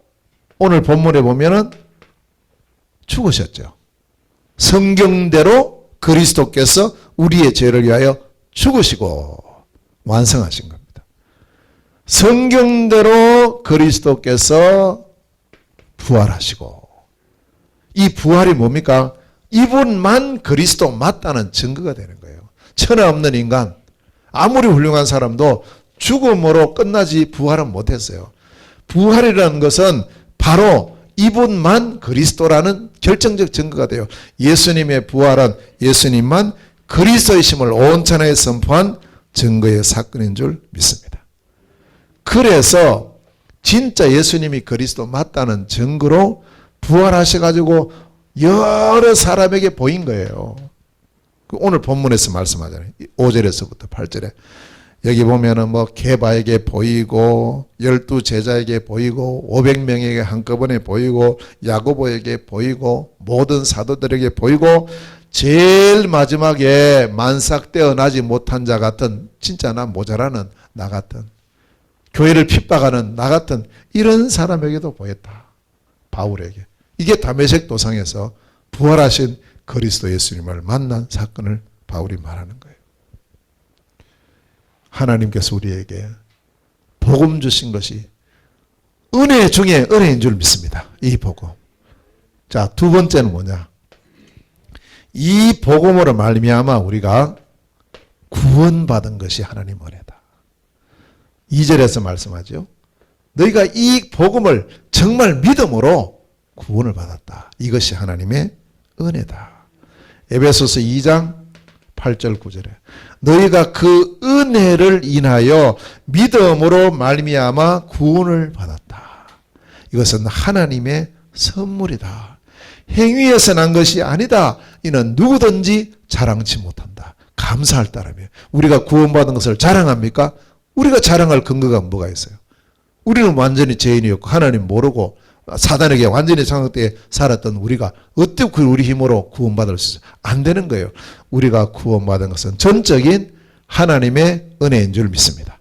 오늘 본문에 보면은 죽으셨죠. 성경대로 그리스도께서 우리의 죄를 위하여 죽으시고 완성하신 겁니다. 성경대로 그리스도께서 부활하시고, 이 부활이 뭡니까? 이분만 그리스도 맞다는 증거가 되는 거예요. 천하 없는 인간, 아무리 훌륭한 사람도 죽음으로 끝나지 부활은 못했어요. 부활이라는 것은 바로 이분만 그리스도라는 결정적 증거가 돼요. 예수님의 부활은 예수님만 그리스도이심을 온 천하에 선포한 증거의 사건인 줄 믿습니다. 그래서 진짜 예수님이 그리스도 맞다는 증거로 부활하셔가지고 여러 사람에게 보인 거예요. 오늘 본문에서 말씀하잖아요. 5절에서부터 8절에. 여기 보면은 뭐 게바에게 보이고 12제자에게 보이고 500명에게 한꺼번에 보이고 야고보에게 보이고 모든 사도들에게 보이고 제일 마지막에 만삭되어 나지 못한 자 같은, 진짜 나 모자라는 나 같은, 교회를 핍박하는 나 같은 이런 사람에게도 보였다. 바울에게. 이게 다메섹 도상에서 부활하신 그리스도 예수님을 만난 사건을 바울이 말하는 거예요. 하나님께서 우리에게 복음 주신 것이 은혜 중에 은혜인 줄 믿습니다. 이 복음. 자, 두 번째는 뭐냐? 이 복음으로 말미암아 우리가 구원받은 것이 하나님 은혜다. 2절에서 말씀하죠. 너희가 이 복음을 정말 믿음으로 구원을 받았다. 이것이 하나님의 은혜다. 에베소서 2장 8절 9절에 너희가 그 은혜를 인하여 믿음으로 말미암아 구원을 받았다. 이것은 하나님의 선물이다. 행위에서 난 것이 아니다. 이는 누구든지 자랑치 못한다. 감사할 따름이에요. 우리가 구원받은 것을 자랑합니까? 우리가 자랑할 근거가 뭐가 있어요? 우리는 완전히 죄인이었고 하나님 모르고 사단에게 완전히 장악되어 살았던 우리가 어떻게 우리 힘으로 구원받을 수 있어요? 안 되는 거예요. 우리가 구원받은 것은 전적인 하나님의 은혜인 줄 믿습니다.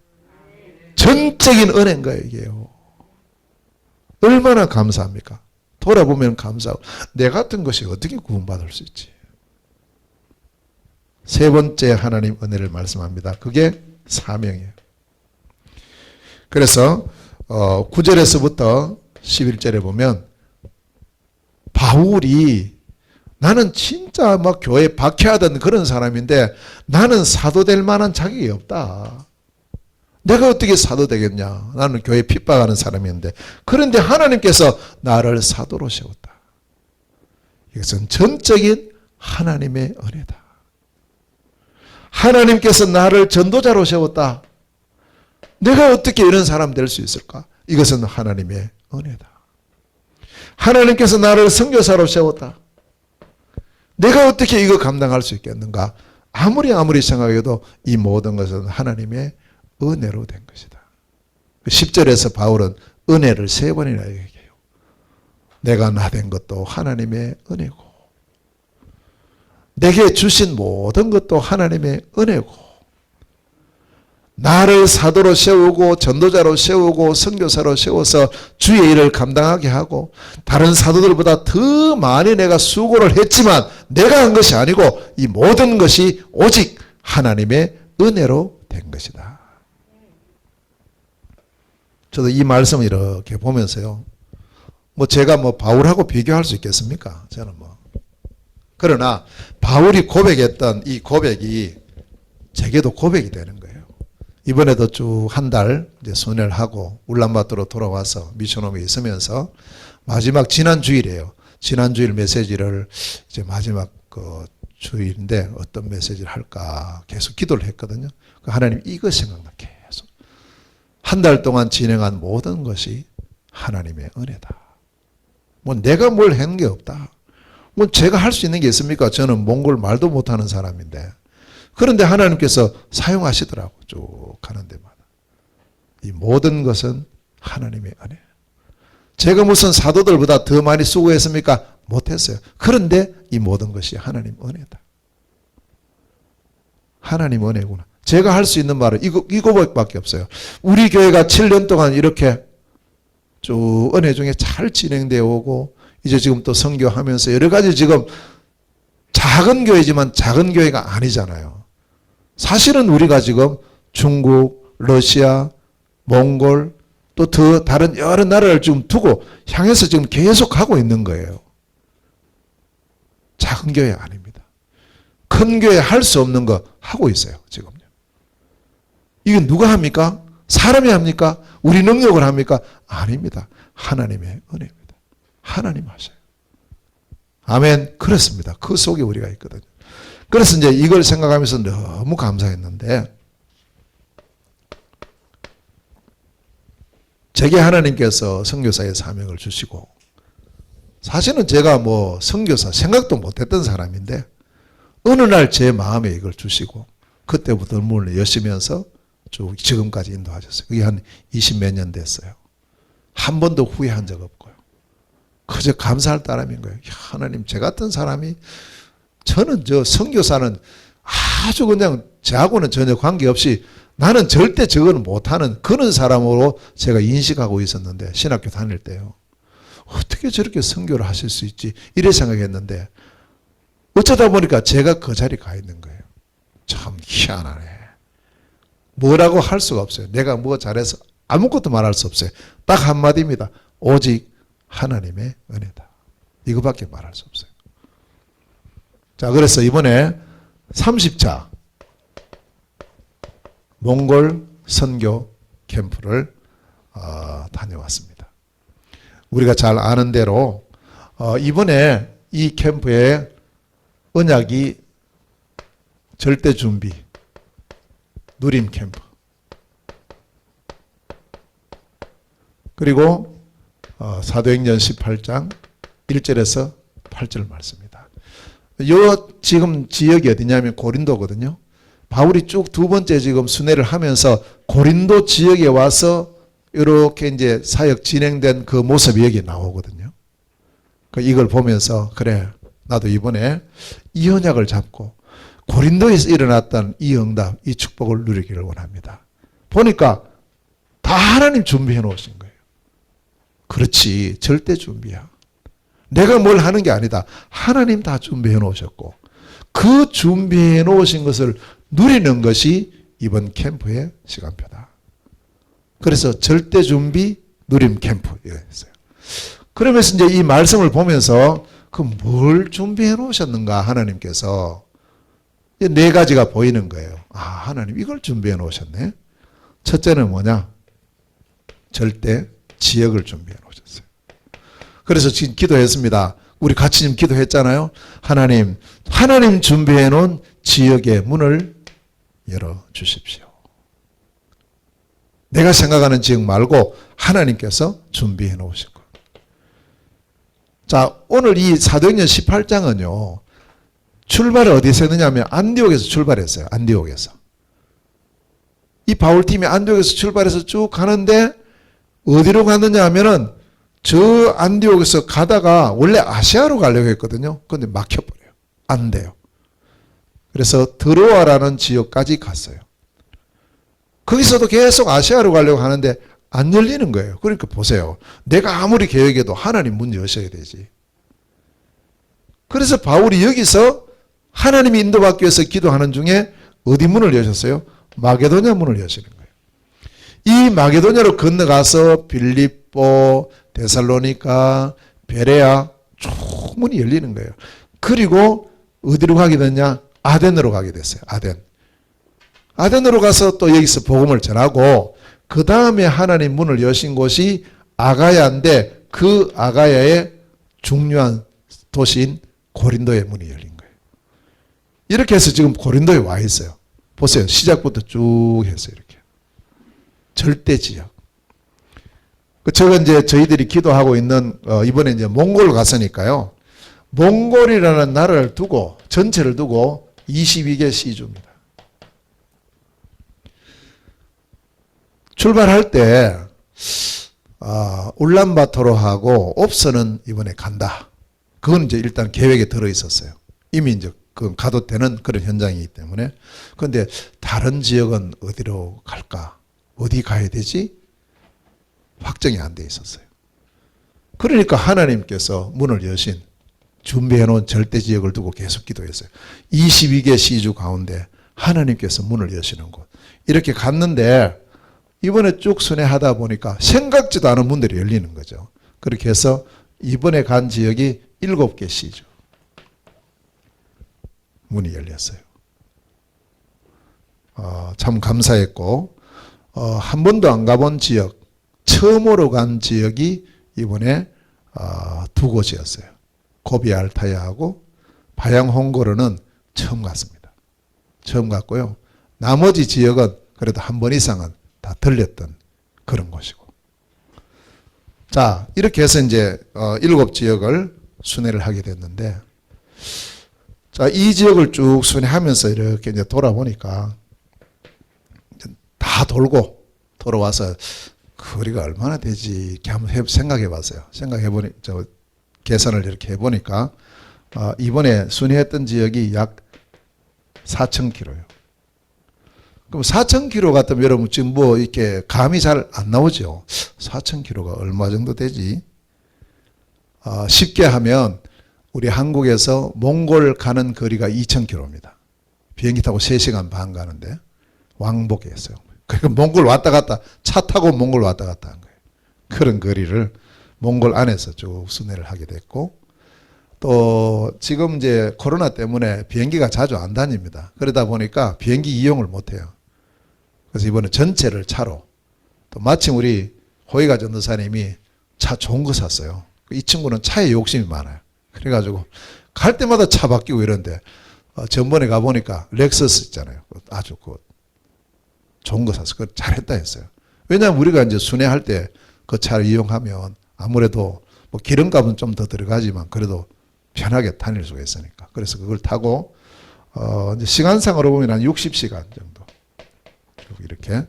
전적인 은혜인 거예요, 이게요. 얼마나 감사합니까? 돌아보면 감사하고, 내 같은 것이 어떻게 구원받을 수 있지? 세 번째 하나님 은혜를 말씀합니다. 그게 사명이에요. 그래서 9절에서부터 11절에 보면 바울이 나는 진짜 막 교회에 박해하던 그런 사람인데 나는 사도 될 만한 자격이 없다. 내가 어떻게 사도 되겠냐. 나는 교회 핍박하는 사람이었는데 그런데 하나님께서 나를 사도로 세웠다. 이것은 전적인 하나님의 은혜다. 하나님께서 나를 전도자로 세웠다. 내가 어떻게 이런 사람 될 수 있을까? 이것은 하나님의 은혜다. 하나님께서 나를 선교사로 세웠다. 내가 어떻게 이거 감당할 수 있겠는가? 아무리 생각해도 이 모든 것은 하나님의 은혜로 된 것이다. 10절에서 바울은 은혜를 3번이나 얘기해요. 내가 나된 것도 하나님의 은혜고, 내게 주신 모든 것도 하나님의 은혜고, 나를 사도로 세우고 전도자로 세우고 선교사로 세워서 주의 일을 감당하게 하고 다른 사도들보다 더 많이 내가 수고를 했지만 내가 한 것이 아니고 이 모든 것이 오직 하나님의 은혜로 된 것이다. 저도 이 말씀을 이렇게 보면서요, 제가 바울하고 비교할 수 있겠습니까? 저는 그러나 바울이 고백했던 이 고백이 제게도 고백이 되는 거예요. 이번에도 쭉 한 달 순회를 하고 울란바토로 돌아와서 미션홈에 있으면서 마지막 지난 주일이에요. 지난 주일 메시지를 이제 마지막 그 주일인데 어떤 메시지를 할까 계속 기도를 했거든요. 하나님 이거 생각나 계속. 한 달 동안 진행한 모든 것이 하나님의 은혜다. 내가 뭘 한 게 없다. 제가 할 수 있는 게 있습니까? 저는 몽골 말도 못하는 사람인데. 그런데 하나님께서 사용하시더라고. 쭉 가는 데마다. 이 모든 것은 하나님의 은혜. 제가 무슨 사도들보다 더 많이 수고했습니까? 못했어요. 그런데 이 모든 것이 하나님 은혜다. 하나님 은혜구나. 제가 할 수 있는 말은 이거밖에 없어요. 우리 교회가 7년 동안 이렇게 쭉 은혜 중에 잘 진행되어 오고 이제 지금 또 선교하면서 여러 가지 지금 작은 교회지만 작은 교회가 아니잖아요. 사실은 우리가 지금 중국, 러시아, 몽골 또 더 다른 여러 나라를 지금 두고 향해서 지금 계속 가고 있는 거예요. 작은 교회 아닙니다. 큰 교회 할 수 없는 거 하고 있어요. 지금요. 이게 누가 합니까? 사람이 합니까? 우리 능력을 합니까? 아닙니다. 하나님의 은혜입니다. 하나님 하셔요. 아멘. 그렇습니다. 그 속에 우리가 있거든요. 그래서 이제 이걸 생각하면서 너무 감사했는데, 제게 하나님께서 선교사의 사명을 주시고, 사실은 제가 선교사 생각도 못했던 사람인데, 어느 날 제 마음에 이걸 주시고, 그때부터 문을 여시면서 쭉 지금까지 인도하셨어요. 그게 한 20몇 년 됐어요. 한 번도 후회한 적 없고요. 그저 감사할 따름인 거예요. 하나님, 제 같은 사람이, 저는 선교사는 아주 그냥 저하고는 전혀 관계없이 나는 절대 저거는 못하는 그런 사람으로 제가 인식하고 있었는데, 신학교 다닐 때요. 어떻게 저렇게 선교를 하실 수 있지? 이래 생각했는데, 어쩌다 보니까 제가 그 자리에 가 있는 거예요. 참 희한하네. 뭐라고 할 수가 없어요. 내가 잘해서 아무것도 말할 수 없어요. 딱 한마디입니다. 오직 하나님의 은혜다. 이거밖에 말할 수 없어요. 자, 그래서 이번에 30차 몽골 선교 캠프를 다녀왔습니다. 우리가 잘 아는 대로 이번에 이 캠프에 언약이 절대 준비, 누림 캠프, 그리고 사도행전 18장 1절에서 8절 말씀입니다. 요 지금 지역이 어디냐면 고린도거든요. 바울이 쭉 두 번째 지금 순회를 하면서 고린도 지역에 와서 이렇게 이제 사역 진행된 그 모습이 여기 나오거든요. 이걸 보면서 그래, 나도 이번에 이 언약을 잡고 고린도에서 일어났던 이 응답, 이 축복을 누리기를 원합니다. 보니까 다 하나님 준비해 놓으신 거예요. 그렇지, 절대 준비야. 내가 뭘 하는 게 아니다. 하나님 다 준비해 놓으셨고 그 준비해 놓으신 것을 누리는 것이 이번 캠프의 시간표다. 그래서 절대 준비 누림 캠프였어요. 그러면서 이제 이 말씀을 보면서 그 뭘 준비해 놓으셨는가 하나님께서 네 가지가 보이는 거예요. 아, 하나님 이걸 준비해 놓으셨네. 첫째는 뭐냐? 절대 지역을 준비해 놓으셨어요. 그래서 지금 기도했습니다. 우리 같이 지금 기도했잖아요. 하나님 준비해 놓은 지역의 문을 열어 주십시오. 내가 생각하는 지역 말고 하나님께서 준비해 놓으신 것. 자, 오늘 이 사도행전 18장은요. 출발을 어디서 했느냐면 안디옥에서 출발했어요. 안디옥에서. 이 바울팀이 안디옥에서 출발해서 쭉 가는데 어디로 갔느냐 하면은 저 안디옥에서 가다가 원래 아시아로 가려고 했거든요. 그런데 막혀버려요. 안 돼요. 그래서 드로아라는 지역까지 갔어요. 거기서도 계속 아시아로 가려고 하는데 안 열리는 거예요. 그러니까 보세요. 내가 아무리 계획해도 하나님 문 여셔야 되지. 그래서 바울이 여기서 하나님이 인도받기 위해서 기도하는 중에 어디 문을 여셨어요? 마게도냐 문을 여시는 거예요. 이 마게도냐로 건너가서 빌립보, 데살로니가, 베레아 쭉 문이 열리는 거예요. 그리고 어디로 가게 됐냐? 아덴으로 가게 됐어요. 아덴으로 가서 또 여기서 복음을 전하고 그 다음에 하나님 문을 여신 곳이 아가야인데 그 아가야의 중요한 도시인 고린도의 문이 열린 거예요. 이렇게 해서 지금 고린도에 와 있어요. 보세요. 시작부터 쭉 해서 이렇게. 절대지역. 저건 이제 저희들이 기도하고 있는, 이번에 이제 몽골 갔으니까요. 몽골이라는 나라를 두고, 전체를 두고 22개 시주입니다. 출발할 때, 울란바토르하고 옵선은 이번에 간다. 그건 이제 일단 계획에 들어 있었어요. 이미 이제 그 가도 되는 그런 현장이기 때문에. 그런데 다른 지역은 어디로 갈까? 어디 가야 되지? 확정이 안 돼 있었어요. 그러니까 하나님께서 문을 여신 준비해 놓은 절대 지역을 두고 계속 기도했어요. 22개 시주 가운데 하나님께서 문을 여시는 곳. 이렇게 갔는데 이번에 쭉 순회하다 보니까 생각지도 않은 문들이 열리는 거죠. 그렇게 해서 이번에 간 지역이 7개 시주. 문이 열렸어요. 참 감사했고 한 번도 안 가본 지역, 처음으로 간 지역이 이번에 두 곳이었어요. 고비 알타야하고 바양 홍고르는 처음 갔습니다. 처음 갔고요. 나머지 지역은 그래도 한 번 이상은 다 들렸던 그런 곳이고. 자, 이렇게 해서 이제 7지역을 순회를 하게 됐는데, 자, 이 지역을 쭉 순회하면서 이렇게 이제 돌아보니까 다 돌고 돌아와서 거리가 얼마나 되지 이렇게 한번 생각해 봤어요. 생각해 보니 계산을 이렇게 해 보니까 이번에 순회했던 지역이 약 4,000km예요. 그럼 4,000km 같으면 여러분 지금 뭐 이렇게 감이 잘 안 나오죠. 4,000km가 얼마 정도 되지? 쉽게 하면 우리 한국에서 몽골 가는 거리가 2,000km입니다. 비행기 타고 3시간 반 가는데 왕복했어요. 그러니까 몽골 왔다 갔다 차 타고 몽골 왔다 갔다 한 거예요. 그런 거리를 몽골 안에서 쭉 순회를 하게 됐고, 또 지금 이제 코로나 때문에 비행기가 자주 안 다닙니다. 그러다 보니까 비행기 이용을 못 해요. 그래서 이번에 전체를 차로, 또 마침 우리 호이가 전도사님이 차 좋은 거 샀어요. 이 친구는 차에 욕심이 많아요. 그래가지고 갈 때마다 차 바뀌고 이런데 전번에 가보니까 렉서스 있잖아요. 아주 좋은 거 샀어요. 그걸 잘했다 했어요. 왜냐하면 우리가 이제 순회할 때 그 차를 이용하면 아무래도 뭐 기름값은 좀 더 들어가지만 그래도 편하게 다닐 수가 있으니까. 그래서 그걸 타고 이제 시간상으로 보면 한 60시간 정도 이렇게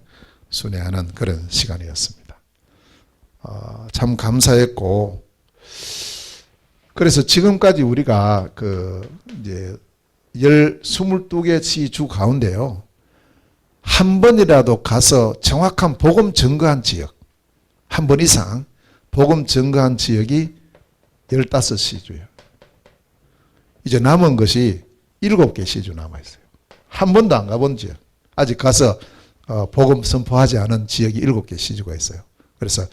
순회하는 그런 시간이었습니다. 참 감사했고, 그래서 지금까지 우리가 이제 22개 시주 가운데요, 한 번이라도 가서 정확한 복음 증거한 지역, 한 번 이상 복음 증거한 지역이 15시주예요. 이제 남은 것이 7개 시주 남아있어요. 한 번도 안 가본 지역, 아직 가서 복음 선포하지 않은 지역이 7개 시주가 있어요. 그래서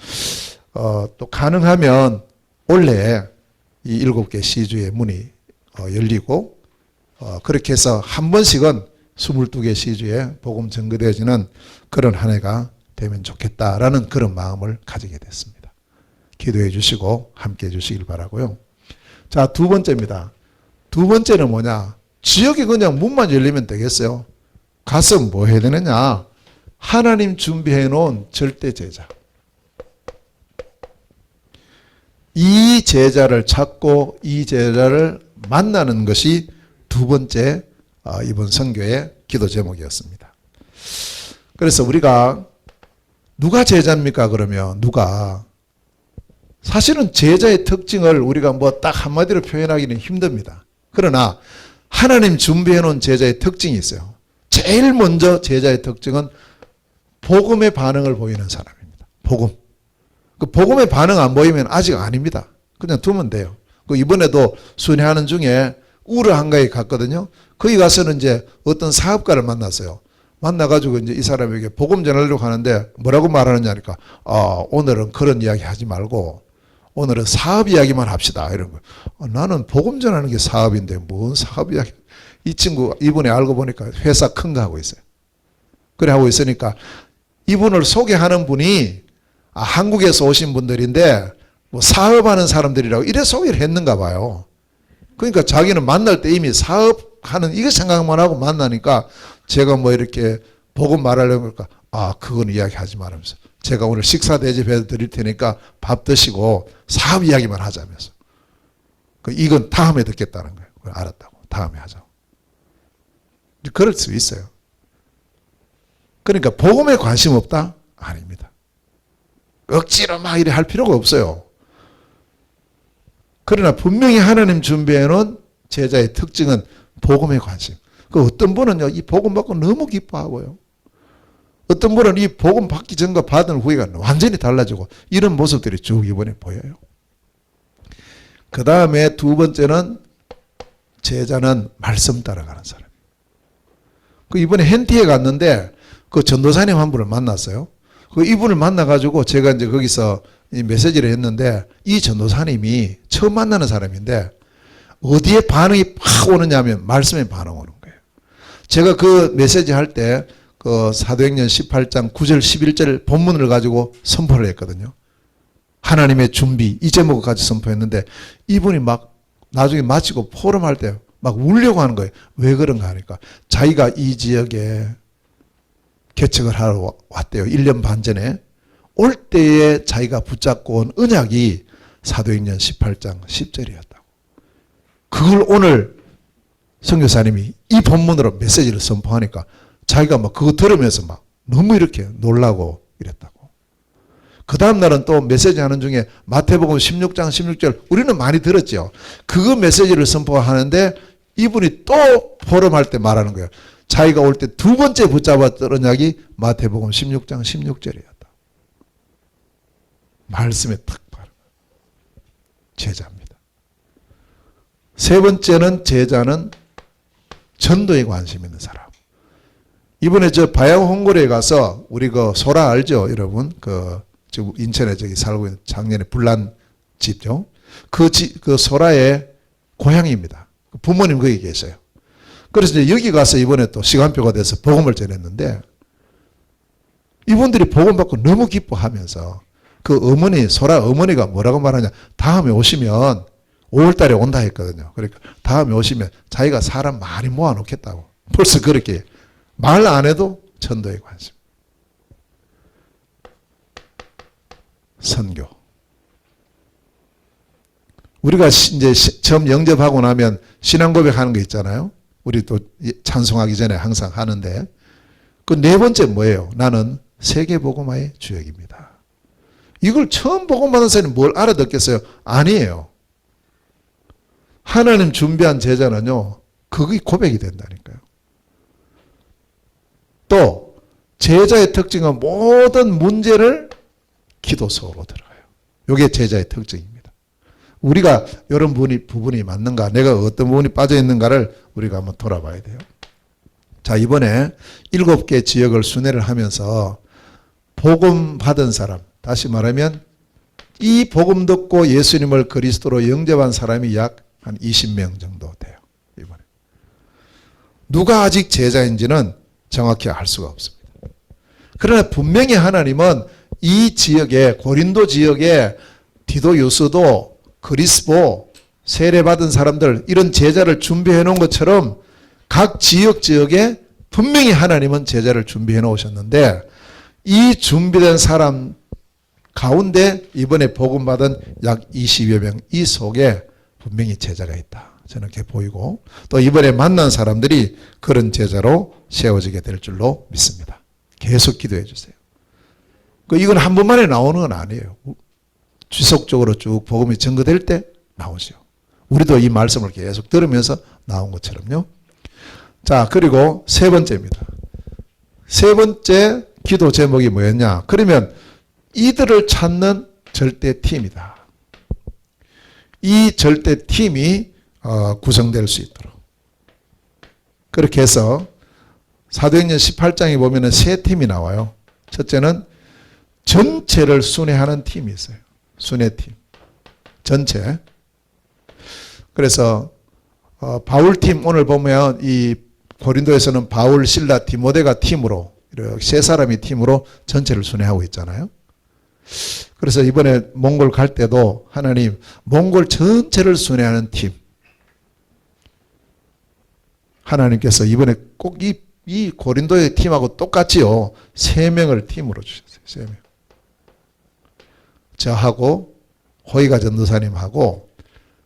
또 가능하면 올해 이 7개 시주의 문이 열리고, 그렇게 해서 한 번씩은 22개 시주에 복음 전거되어지는 그런 한 해가 되면 좋겠다라는 그런 마음을 가지게 됐습니다. 기도해 주시고 함께 해 주시길 바라고요. 자, 두 번째입니다. 두 번째는 뭐냐? 지역이 그냥 문만 열리면 되겠어요? 가서 뭐 해야 되느냐? 하나님 준비해 놓은 절대 제자. 이 제자를 찾고 이 제자를 만나는 것이 두 번째 이번 선교의 기도 제목이었습니다. 그래서 우리가 누가 제자입니까? 그러면 누가? 사실은 제자의 특징을 우리가 뭐 딱 한마디로 표현하기는 힘듭니다. 그러나 하나님 준비해 놓은 제자의 특징이 있어요. 제일 먼저 제자의 특징은 복음의 반응을 보이는 사람입니다. 복음. 그 복음의 반응 안 보이면 아직 아닙니다. 그냥 두면 돼요. 그 이번에도 순회하는 중에 우르 한가에 갔거든요. 거기 가서는 이제 어떤 사업가를 만났어요. 만나가지고 이제 이 사람에게 복음 전하려고 하는데 뭐라고 말하느냐니까, 오늘은 그런 이야기 하지 말고 오늘은 사업 이야기만 합시다. 이런 거. 나는 복음 전하는 게 사업인데 뭔 사업 이야기. 이 친구 이번에 알고 보니까 회사 큰 거 하고 있어요. 그래 하고 있으니까 이분을 소개하는 분이 한국에서 오신 분들인데 뭐 사업하는 사람들이라고 이래 소개를 했는가 봐요. 그러니까 자기는 만날 때 이미 사업하는 이거 생각만 하고 만나니까 제가 뭐 이렇게 복음 말하려고 하니까 그건 이야기하지 말면서 제가 오늘 식사 대접해 드릴 테니까 밥 드시고 사업 이야기만 하자면서 이건 다음에 듣겠다는 거예요. 알았다고. 다음에 하자고. 그럴 수 있어요. 그러니까 복음에 관심 없다? 아닙니다. 억지로 막 이래 할 필요가 없어요. 그러나 분명히 하나님 준비해 놓은 제자의 특징은 복음에 관심. 그 어떤 분은요, 이 복음 받고 너무 기뻐하고요. 어떤 분은 이 복음 받기 전과 받은 후회가 완전히 달라지고 이런 모습들이 쭉 이번에 보여요. 그 다음에 두 번째는 제자는 말씀 따라가는 사람. 그 이번에 hen티에 갔는데 그 전도사님 한 분을 만났어요. 그 이분을 만나가지고 제가 이제 거기서 이 메시지를 했는데 이 전도사님이 처음 만나는 사람인데 어디에 반응이 팍 오느냐 하면 말씀에 반응 오는 거예요. 제가 그 메시지 할 때 그 사도행전 18장 9절 11절 본문을 가지고 선포를 했거든요. 하나님의 준비 이 제목을 가지고 선포했는데 이분이 막 나중에 마치고 포럼할 때 막 울려고 하는 거예요. 왜 그런가 하니까 자기가 이 지역에 개척을 하러 왔대요. 1년 반 전에. 올 때에 자기가 붙잡고 온 언약이 사도행전 18장 10절이었다고. 그걸 오늘 선교사님이 이 본문으로 메시지를 선포하니까 자기가 막 그거 들으면서 막 너무 이렇게 놀라고 이랬다고. 그 다음 날은 또 메시지 하는 중에 마태복음 16장 16절 우리는 많이 들었죠. 그거 메시지를 선포하는데 이분이 또 포럼할 때 말하는 거예요. 자기가 올 때 두 번째 붙잡았던 언약이 마태복음 16장 16절이었다. 말씀에 탁 바로 제자입니다. 세 번째는 제자는 전도에 관심 있는 사람. 이번에 저 바양 홍고리에 가서 우리 그 소라 알죠, 여러분? 그 지금 인천에 저기 살고 있는 작년에 불난 집죠. 그 소라의 고향입니다. 부모님 거기 계셔요. 그래서 이제 여기 가서 이번에 또 시간표가 돼서 복음을 전했는데 이분들이 복음 받고 너무 기뻐하면서 그 어머니, 소라 어머니가 뭐라고 말하냐. 다음에 오시면 5월 달에 온다 했거든요. 그러니까 다음에 오시면 자기가 사람 많이 모아 놓겠다고. 벌써 그렇게 말 안 해도 전도에 관심. 선교. 우리가 이제 처음 영접하고 나면 신앙 고백하는 거 있잖아요. 우리 또 찬송하기 전에 항상 하는데 그 네 번째 뭐예요? 나는 세계 복음화의 주역입니다. 이걸 처음 복음 받은 사람이 뭘 알아듣겠어요? 아니에요. 하나님 준비한 제자는요. 그게 고백이 된다니까요. 또 제자의 특징은 모든 문제를 기도 속으로 들어가요. 이게 제자의 특징입니다. 우리가 이런 부분이 맞는가, 내가 어떤 부분이 빠져 있는가를 우리가 한번 돌아봐야 돼요. 자, 이번에 7개 지역을 순회를 하면서 복음 받은 사람, 다시 말하면 이 복음 듣고 예수님을 그리스도로 영접한 사람이 약 한 20명 정도 돼요. 이번에. 누가 아직 제자인지는 정확히 알 수가 없습니다. 그러나 분명히 하나님은 이 지역에, 고린도 지역에 디도, 유스도, 그리스보, 세례받은 사람들, 이런 제자를 준비해 놓은 것처럼 각 지역에 분명히 하나님은 제자를 준비해 놓으셨는데 이 준비된 사람 가운데 이번에 복음받은 약 20여 명 이 속에 분명히 제자가 있다. 저는 이렇게 보이고 또 이번에 만난 사람들이 그런 제자로 세워지게 될 줄로 믿습니다. 계속 기도해 주세요. 이건 한 번만에 나오는 건 아니에요. 지속적으로 쭉 복음이 증거될 때 나오죠. 우리도 이 말씀을 계속 들으면서 나온 것처럼요. 자, 그리고 세 번째입니다. 세 번째 기도 제목이 뭐였냐? 그러면 이들을 찾는 절대 팀이다. 이 절대 팀이 구성될 수 있도록. 그렇게 해서 사도행전 18장에 보면 세 팀이 나와요. 첫째는 전체를 순회하는 팀이 있어요. 순회팀. 전체. 그래서 바울팀 오늘 보면 이 고린도에서는 바울, 실라, 디모데가 팀으로 이렇게 세 사람이 팀으로 전체를 순회하고 있잖아요. 그래서 이번에 몽골 갈 때도 하나님 몽골 전체를 순회하는 팀. 하나님께서 이번에 꼭 이 고린도의 팀하고 똑같이요. 3명을 팀으로 주셨어요. 3명. 저하고 호이가 전도사님하고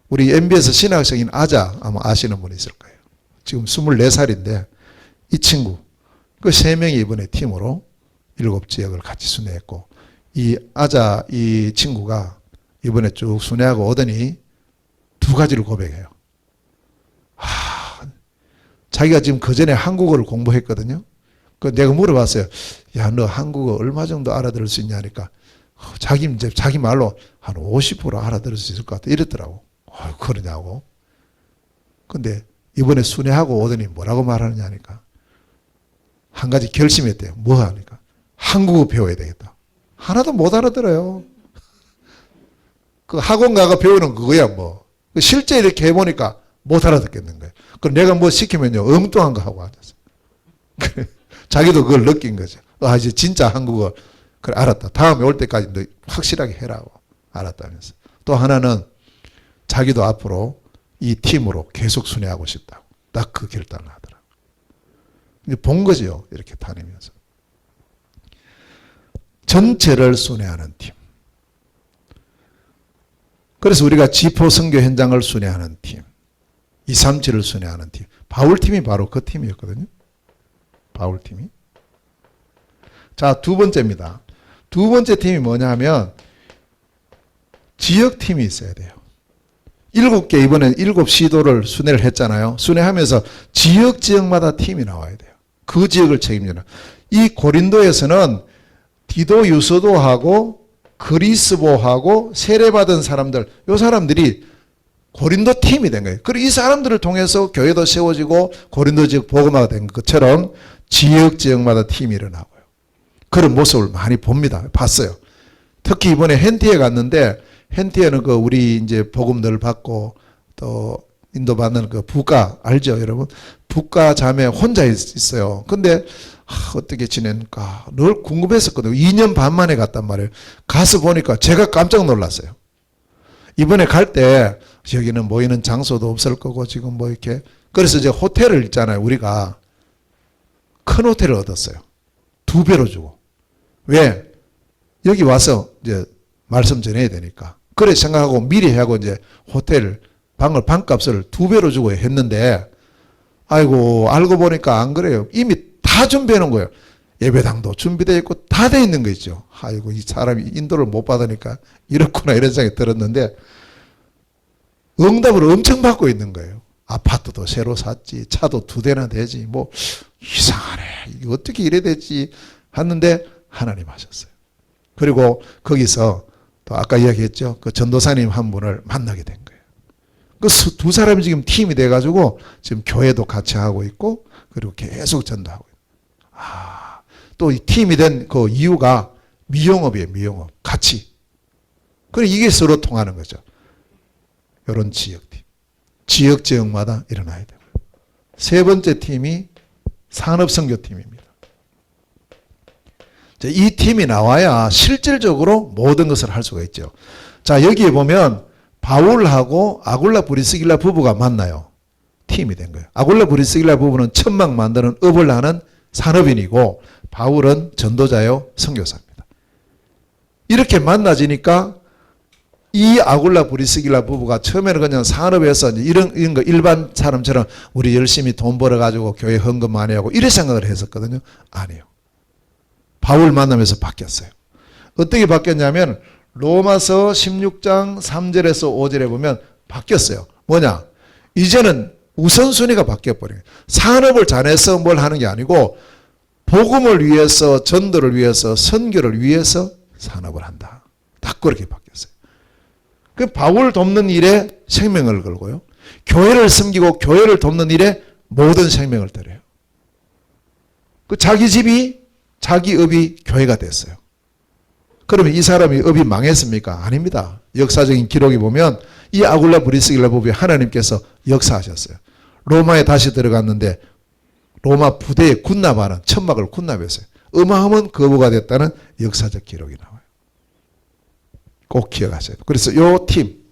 우리 MBS 신학생인 아자 아마 아시는 분이 있을 거예요. 지금 24살인데 이 친구 그 3명이 이번에 팀으로 7지역을 같이 순회했고 이 아자 이 친구가 이번에 쭉 순회하고 오더니 2가지를 고백해요. 자기가 지금 그전에 한국어를 공부했거든요. 내가 물어봤어요. 야, 너 한국어 얼마 정도 알아들을 수 있냐니까 자기 말로 한 50% 알아들을 수 있을 것 같아. 이랬더라고. 그러냐고. 근데 이번에 순회하고 오더니 뭐라고 말하느냐니까. 한 가지 결심했대요. 뭐 하니까. 한국어 배워야 되겠다. 하나도 못 알아들어요. 그 학원 가가 배우는 그거야 뭐. 실제 이렇게 해보니까 못 알아듣겠는 거예요. 그럼 내가 뭐 시키면요. 엉뚱한 거 하고 앉았어. 자기도 그걸 느낀 거죠. 이제 진짜 한국어 그래 알았다. 다음에 올 때까지 너 확실하게 해라고 알았다면서. 또 하나는 자기도 앞으로 이 팀으로 계속 순회하고 싶다고. 딱 그 결단을 하더라고. 이제 본 거죠. 이렇게 다니면서. 전체를 순회하는 팀. 그래서 우리가 지포 선교 현장을 순회하는 팀. 237을 순회하는 팀. 바울팀이 바로 그 팀이었거든요. 바울팀이. 자, 두 번째입니다. 두 번째 팀이 뭐냐 하면 지역팀이 있어야 돼요. 7개 이번에 7시도를 순회를 했잖아요. 순회하면서 지역마다 팀이 나와야 돼요. 그 지역을 책임지는. 이 고린도에서는 디도 유서도하고 그리스보하고 세례받은 사람들, 이 사람들이 고린도 팀이 된 거예요. 그리고 이 사람들을 통해서 교회도 세워지고 고린도 지역 복음화가 된 것처럼 지역마다 팀이 일어나고요. 그런 모습을 많이 봅니다. 봤어요. 특히 이번에 헨티에 갔는데 헨티에는 그 우리 이제 복음들 받고 또 인도받는 그 부가 알죠, 여러분? 부가 자매 혼자 있어요. 근데 어떻게 지낼까 늘 궁금했었거든요. 2년 반 만에 갔단 말이에요. 가서 보니까 제가 깜짝 놀랐어요. 이번에 갈 때 여기는 모이는 장소도 없을 거고 지금 뭐 이렇게 그래서 이제 호텔을 있잖아요. 우리가 큰 호텔을 얻었어요. 2배로 주고. 왜? 여기 와서 이제 말씀 전해야 되니까. 그래 생각하고 미리 하고 이제 호텔 방을 방값을 2배로 주고 했는데 아이고 알고 보니까 안 그래요. 이미 다 준비해 놓은 거예요. 예배당도 준비되어 있고 다 돼 있는 거 있죠. 아이고 이 사람이 인도를 못 받으니까 이렇구나 이런 생각이 들었는데 응답을 엄청 받고 있는 거예요. 아파트도 새로 샀지 차도 2대나 되지 뭐 이상하네. 이게 어떻게 이래 되지 하는데 하나님 하셨어요. 그리고 거기서 또 아까 이야기했죠. 그 전도사님 한 분을 만나게 된 거예요. 그 두 사람이 지금 팀이 돼가지고 지금 교회도 같이 하고 있고 그리고 계속 전도하고 있고. 또 이 팀이 된 그 이유가 미용업이에요. 미용업. 같이. 그리고 이게 서로 통하는 거죠. 이런 지역팀. 지역마다 일어나야 되고요. 세 번째 팀이 산업선교팀입니다. 이 팀이 나와야 실질적으로 모든 것을 할 수가 있죠. 자, 여기에 보면 바울하고 아굴라 브리스길라 부부가 만나요. 팀이 된 거예요. 아굴라 브리스길라 부부는 천막 만드는 업을 하는 산업인이고 바울은 전도자요 선교사입니다. 이렇게 만나지니까 이 아굴라 브리스길라 부부가 처음에는 그냥 산업에서 이런 거 일반 사람처럼 우리 열심히 돈 벌어가지고 교회 헌금 많이 하고 이런 생각을 했었거든요. 아니에요. 바울 만나면서 바뀌었어요. 어떻게 바뀌었냐면 로마서 16장 3절에서 5절에 보면 바뀌었어요. 뭐냐? 이제는 우선순위가 바뀌어버려요. 산업을 잘해서 뭘 하는 게 아니고 복음을 위해서, 전도를 위해서, 선교를 위해서 산업을 한다. 딱 그렇게 바뀌었어요. 그 바울 돕는 일에 생명을 걸고요. 교회를 섬기고 교회를 돕는 일에 모든 생명을 드려요. 그 자기 집이, 자기 업이 교회가 됐어요. 그러면 이 사람이 업이 망했습니까? 아닙니다. 역사적인 기록에 보면 이 아굴라 브리스길라 부부에 하나님께서 역사하셨어요. 로마에 다시 들어갔는데 로마 부대에 군납하는 천막을 군납했어요. 어마어마한 거부가 됐다는 역사적 기록이 나와요. 꼭 기억하셔야 돼요. 그래서 요 팀,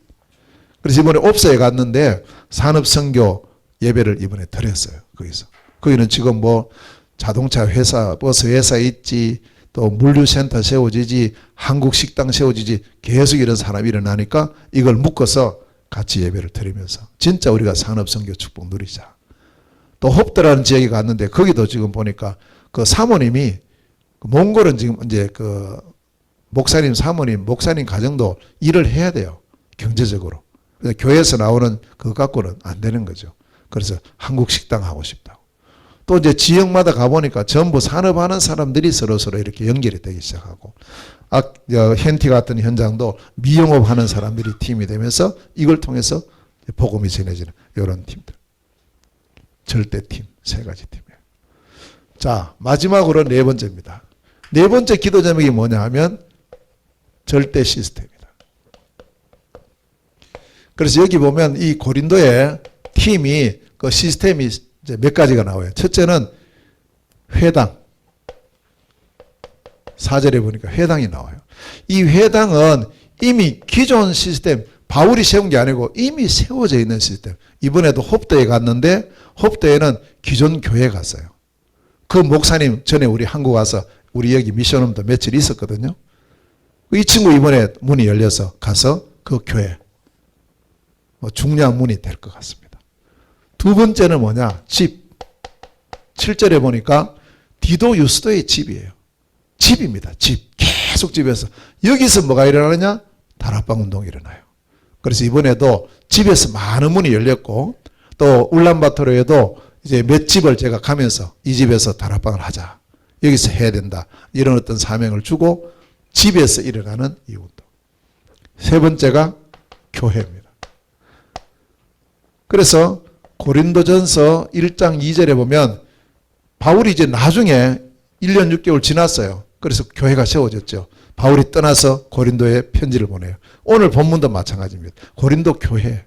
그래서 이번에 옵사에 갔는데 산업선교 예배를 이번에 드렸어요. 거기서. 거기는 지금 뭐 자동차 회사, 버스 회사 있지, 또 물류센터 세워지지, 한국 식당 세워지지, 계속 이런 사람이 일어나니까 이걸 묶어서 같이 예배를 드리면서 진짜 우리가 산업선교 축복 누리자. 또 홉드라는 지역에 갔는데 거기도 지금 보니까 그 사모님이 몽골은 지금 이제 그 목사님 사모님, 목사님 가정도 일을 해야 돼요. 경제적으로. 그래서 교회에서 나오는 그거 갖고는 안 되는 거죠. 그래서 한국 식당 하고 싶다고. 또 이제 지역마다 가보니까 전부 산업하는 사람들이 서로서로 이렇게 연결이 되기 시작하고, 헨티 같은 현장도 미용업 하는 사람들이 팀이 되면서 이걸 통해서 복음이 전해지는 이런 팀들. 절대팀, 세 가지 팀이에요. 자, 마지막으로 네 번째입니다. 네 번째 기도 제목이 뭐냐 하면 절대 시스템이다. 그래서 여기 보면 이 고린도의 팀이 그 시스템이 이제 몇 가지가 나와요. 첫째는 회당. 4절에 보니까 회당이 나와요. 이 회당은 이미 기존 시스템, 바울이 세운 게 아니고 이미 세워져 있는 시스템. 이번에도 홉대에 갔는데 홉대에는 기존 교회 갔어요. 그 목사님 전에 우리 한국 와서 우리 여기 미션홈도 며칠 있었거든요. 이 친구 이번에 문이 열려서 가서 그 교회 중요한 문이 될 것 같습니다. 두 번째는 뭐냐? 집. 7절에 보니까 디도 유스도의 집이에요. 집입니다. 집. 계속 집에서. 여기서 뭐가 일어나느냐? 다락방 운동이 일어나요. 그래서 이번에도 집에서 많은 문이 열렸고 또 울란바토르에도 이제 몇 집을 제가 가면서 이 집에서 다락방을 하자. 여기서 해야 된다. 이런 어떤 사명을 주고 집에서 일어나는 이 운동. 세 번째가 교회입니다. 그래서 고린도전서 1장 2절에 보면 바울이 이제 나중에 1년 6개월 지났어요. 그래서 교회가 세워졌죠. 바울이 떠나서 고린도에 편지를 보내요. 오늘 본문도 마찬가지입니다. 고린도 교회,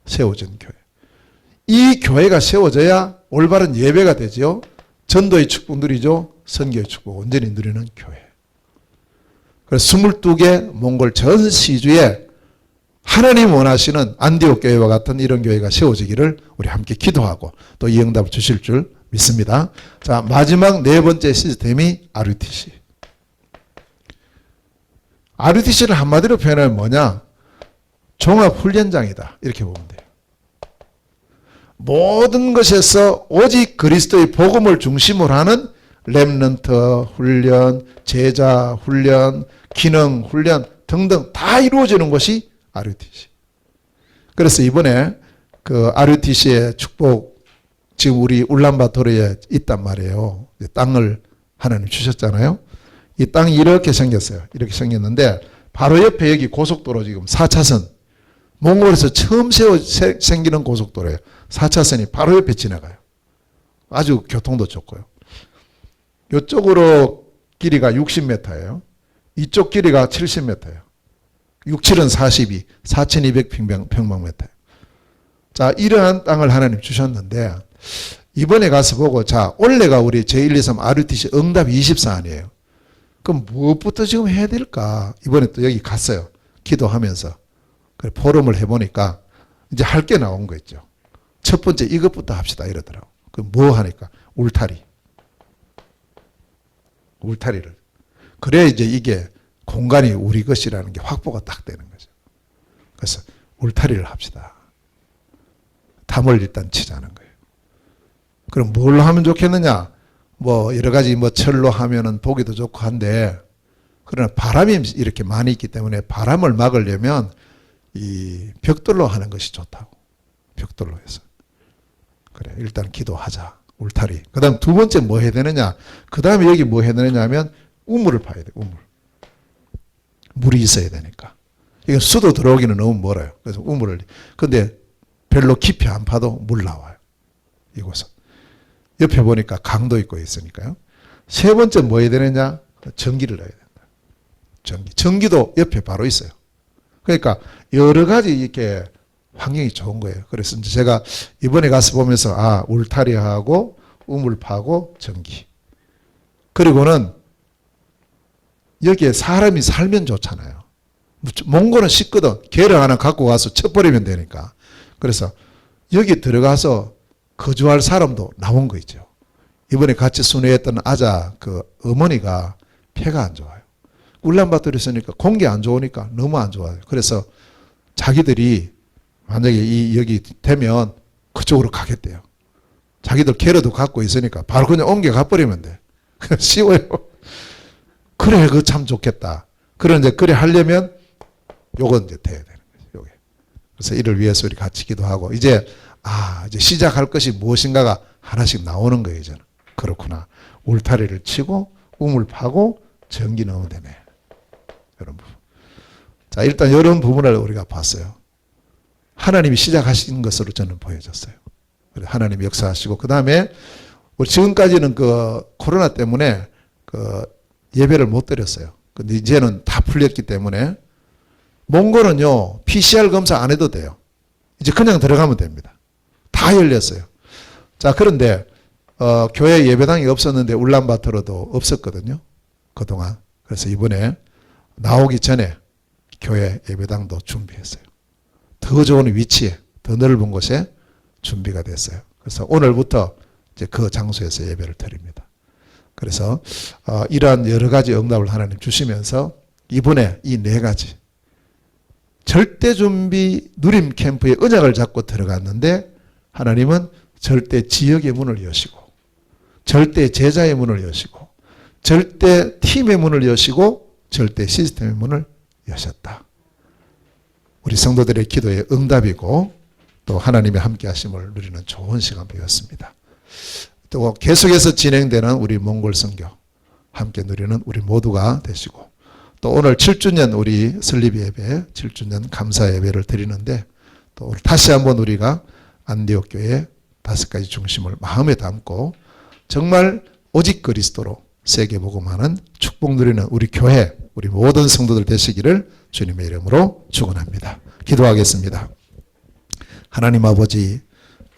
세워진 교회. 이 교회가 세워져야 올바른 예배가 되죠. 전도의 축복 누리죠. 선교의 축복 온전히 누리는 교회. 그래서 22개 몽골 전 시주에 하나님 원하시는 안디옥 교회와 같은 이런 교회가 세워지기를 우리 함께 기도하고 또 이 응답을 주실 줄 믿습니다. 자, 마지막 네 번째 시스템이 RUTC. RUTC를 한마디로 표현하면 뭐냐? 종합훈련장이다. 이렇게 보면 돼요. 모든 것에서 오직 그리스도의 복음을 중심으로 하는 렘넌트 훈련, 제자 훈련, 기능 훈련 등등 다 이루어지는 것이 RUTC. 그래서 이번에 그 RUTC의 축복 지금 우리 울란바토르에 있단 말이에요. 땅을 하나님 주셨잖아요. 이 땅이 이렇게 생겼어요. 이렇게 생겼는데 바로 옆에 여기 고속도로 지금 4차선 몽골에서 처음 생기는 고속도로예요. 4차선이 바로 옆에 지나가요. 아주 교통도 좋고요. 이쪽으로 길이가 60m예요. 이쪽 길이가 70m예요. 67은 42, 4200평방미터. 자, 이러한 땅을 하나님 주셨는데 이번에 가서 보고 자, 올해가 우리 제123 RUTC 응답 24안이에요. 그럼 무엇부터 지금 해야 될까? 이번에 또 여기 갔어요. 기도하면서. 그래, 포럼을 해보니까 이제 할 게 나온 거 있죠. 첫 번째 이것부터 합시다 이러더라고. 그럼 뭐 하니까? 울타리. 울타리를. 그래야 이제 이게 공간이 우리 것이라는 게 확보가 딱 되는 거죠. 그래서 울타리를 합시다. 담을 일단 치자는 거예요. 그럼 뭘로 하면 좋겠느냐? 뭐 여러 가지 뭐 철로 하면은 보기도 좋고 한데, 그러나 바람이 이렇게 많이 있기 때문에 바람을 막으려면 이 벽돌로 하는 것이 좋다고. 벽돌로 해서. 그래, 일단 기도하자. 울타리. 그 다음 두 번째 뭐 해야 되느냐? 그 다음에 여기 뭐 해야 되느냐 하면 우물을 파야 돼, 우물. 물이 있어야 되니까. 이건 수도 들어오기는 너무 멀어요. 그래서 우물을. 근데 별로 깊이 안 파도 물 나와요. 이곳은. 옆에 보니까 강도 있고 있으니까요. 세 번째 뭐 해야 되느냐? 전기를 넣어야 된다. 전기. 전기도 옆에 바로 있어요. 그러니까 여러 가지 이렇게 환경이 좋은 거예요. 그래서 이제 제가 이번에 가서 보면서 울타리하고 우물 파고 전기. 그리고는 여기에 사람이 살면 좋잖아요. 몽골은 쉽거든. 개를 하나 갖고 가서 쳐버리면 되니까. 그래서 여기 들어가서 거주할 사람도 나온 거 있죠. 이번에 같이 순회했던 아자 그 어머니가 폐가 안 좋아요. 울란바토르에 있으니까 공기 안 좋으니까 너무 안 좋아요. 그래서 자기들이 만약에 여기 되면 그쪽으로 가겠대요. 자기들 캐러도 갖고 있으니까 바로 그냥 옮겨 가버리면 돼. 쉬워요. 그래, 그거 참 좋겠다. 그런데 그래 하려면 요건 이제 돼야 되는 거죠. 요게. 그래서 이를 위해서 우리 같이 기도하고 이제 시작할 것이 무엇인가가 하나씩 나오는 거예요, 이제는. 그렇구나. 울타리를 치고 우물 파고 전기 넣으면 되네. 이런 부분. 자, 일단 이런 부분을 우리가 봤어요. 하나님이 시작하신 것으로 저는 보여졌어요. 하나님이 역사하시고, 그 다음에 우리 지금까지는 그 코로나 때문에 그 예배를 못 드렸어요. 근데 이제는 다 풀렸기 때문에 몽골은요, PCR 검사 안 해도 돼요. 이제 그냥 들어가면 됩니다. 다 열렸어요. 자, 그런데 교회 예배당이 없었는데 울란바토르도 없었거든요. 그동안. 그래서 이번에 나오기 전에 교회 예배당도 준비했어요. 더 좋은 위치에, 더 넓은 곳에 준비가 됐어요. 그래서 오늘부터 이제 그 장소에서 예배를 드립니다. 그래서 이러한 여러 가지 응답을 하나님 주시면서 이번에 이 네 가지 절대 준비 누림 캠프의 언약을 잡고 들어갔는데 하나님은 절대 지역의 문을 여시고 절대 제자의 문을 여시고 절대 팀의 문을 여시고 절대 시스템의 문을 여셨다. 우리 성도들의 기도의 응답이고 또 하나님의 함께 하심을 누리는 좋은 시간이었습니다. 또 계속해서 진행되는 우리 몽골 선교 함께 누리는 우리 모두가 되시고 또 오늘 7주년 우리 설립 예배 7주년 감사 예배를 드리는데 또 다시 한번 우리가 안디옥 교회 5가지 중심을 마음에 담고 정말 오직 그리스도로 세계 복음하는 축복 누리는 우리 교회 우리 모든 성도들 되시기를 주님의 이름으로 축원합니다. 기도하겠습니다. 하나님 아버지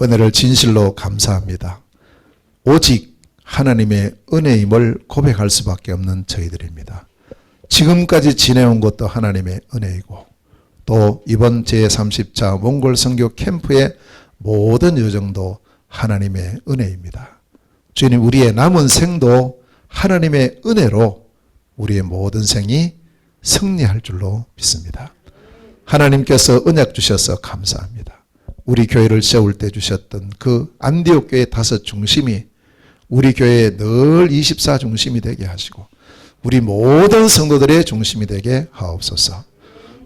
은혜를 진실로 감사합니다. 오직 하나님의 은혜임을 고백할 수밖에 없는 저희들입니다. 지금까지 지내온 것도 하나님의 은혜이고 또 이번 제30차 몽골 선교 캠프의 모든 여정도 하나님의 은혜입니다. 주님 우리의 남은 생도 하나님의 은혜로 우리의 모든 생이 승리할 줄로 믿습니다. 하나님께서 언약 주셔서 감사합니다. 우리 교회를 세울 때 주셨던 그 안디옥 교회 5 중심이 우리 교회의 늘 24 중심이 되게 하시고 우리 모든 성도들의 중심이 되게 하옵소서.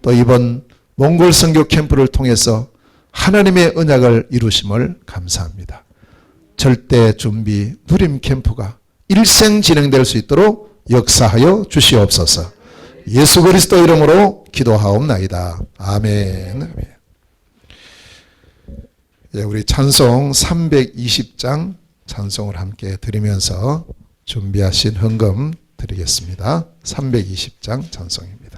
또 이번 몽골 선교 캠프를 통해서 하나님의 언약을 이루심을 감사합니다. 절대 준비 누림 캠프가 일생 진행될 수 있도록 역사하여 주시옵소서. 예수 그리스도 이름으로 기도하옵나이다. 아멘. 우리 찬송 320장 찬송을 함께 드리면서 준비하신 헌금 드리겠습니다. 320장 찬송입니다.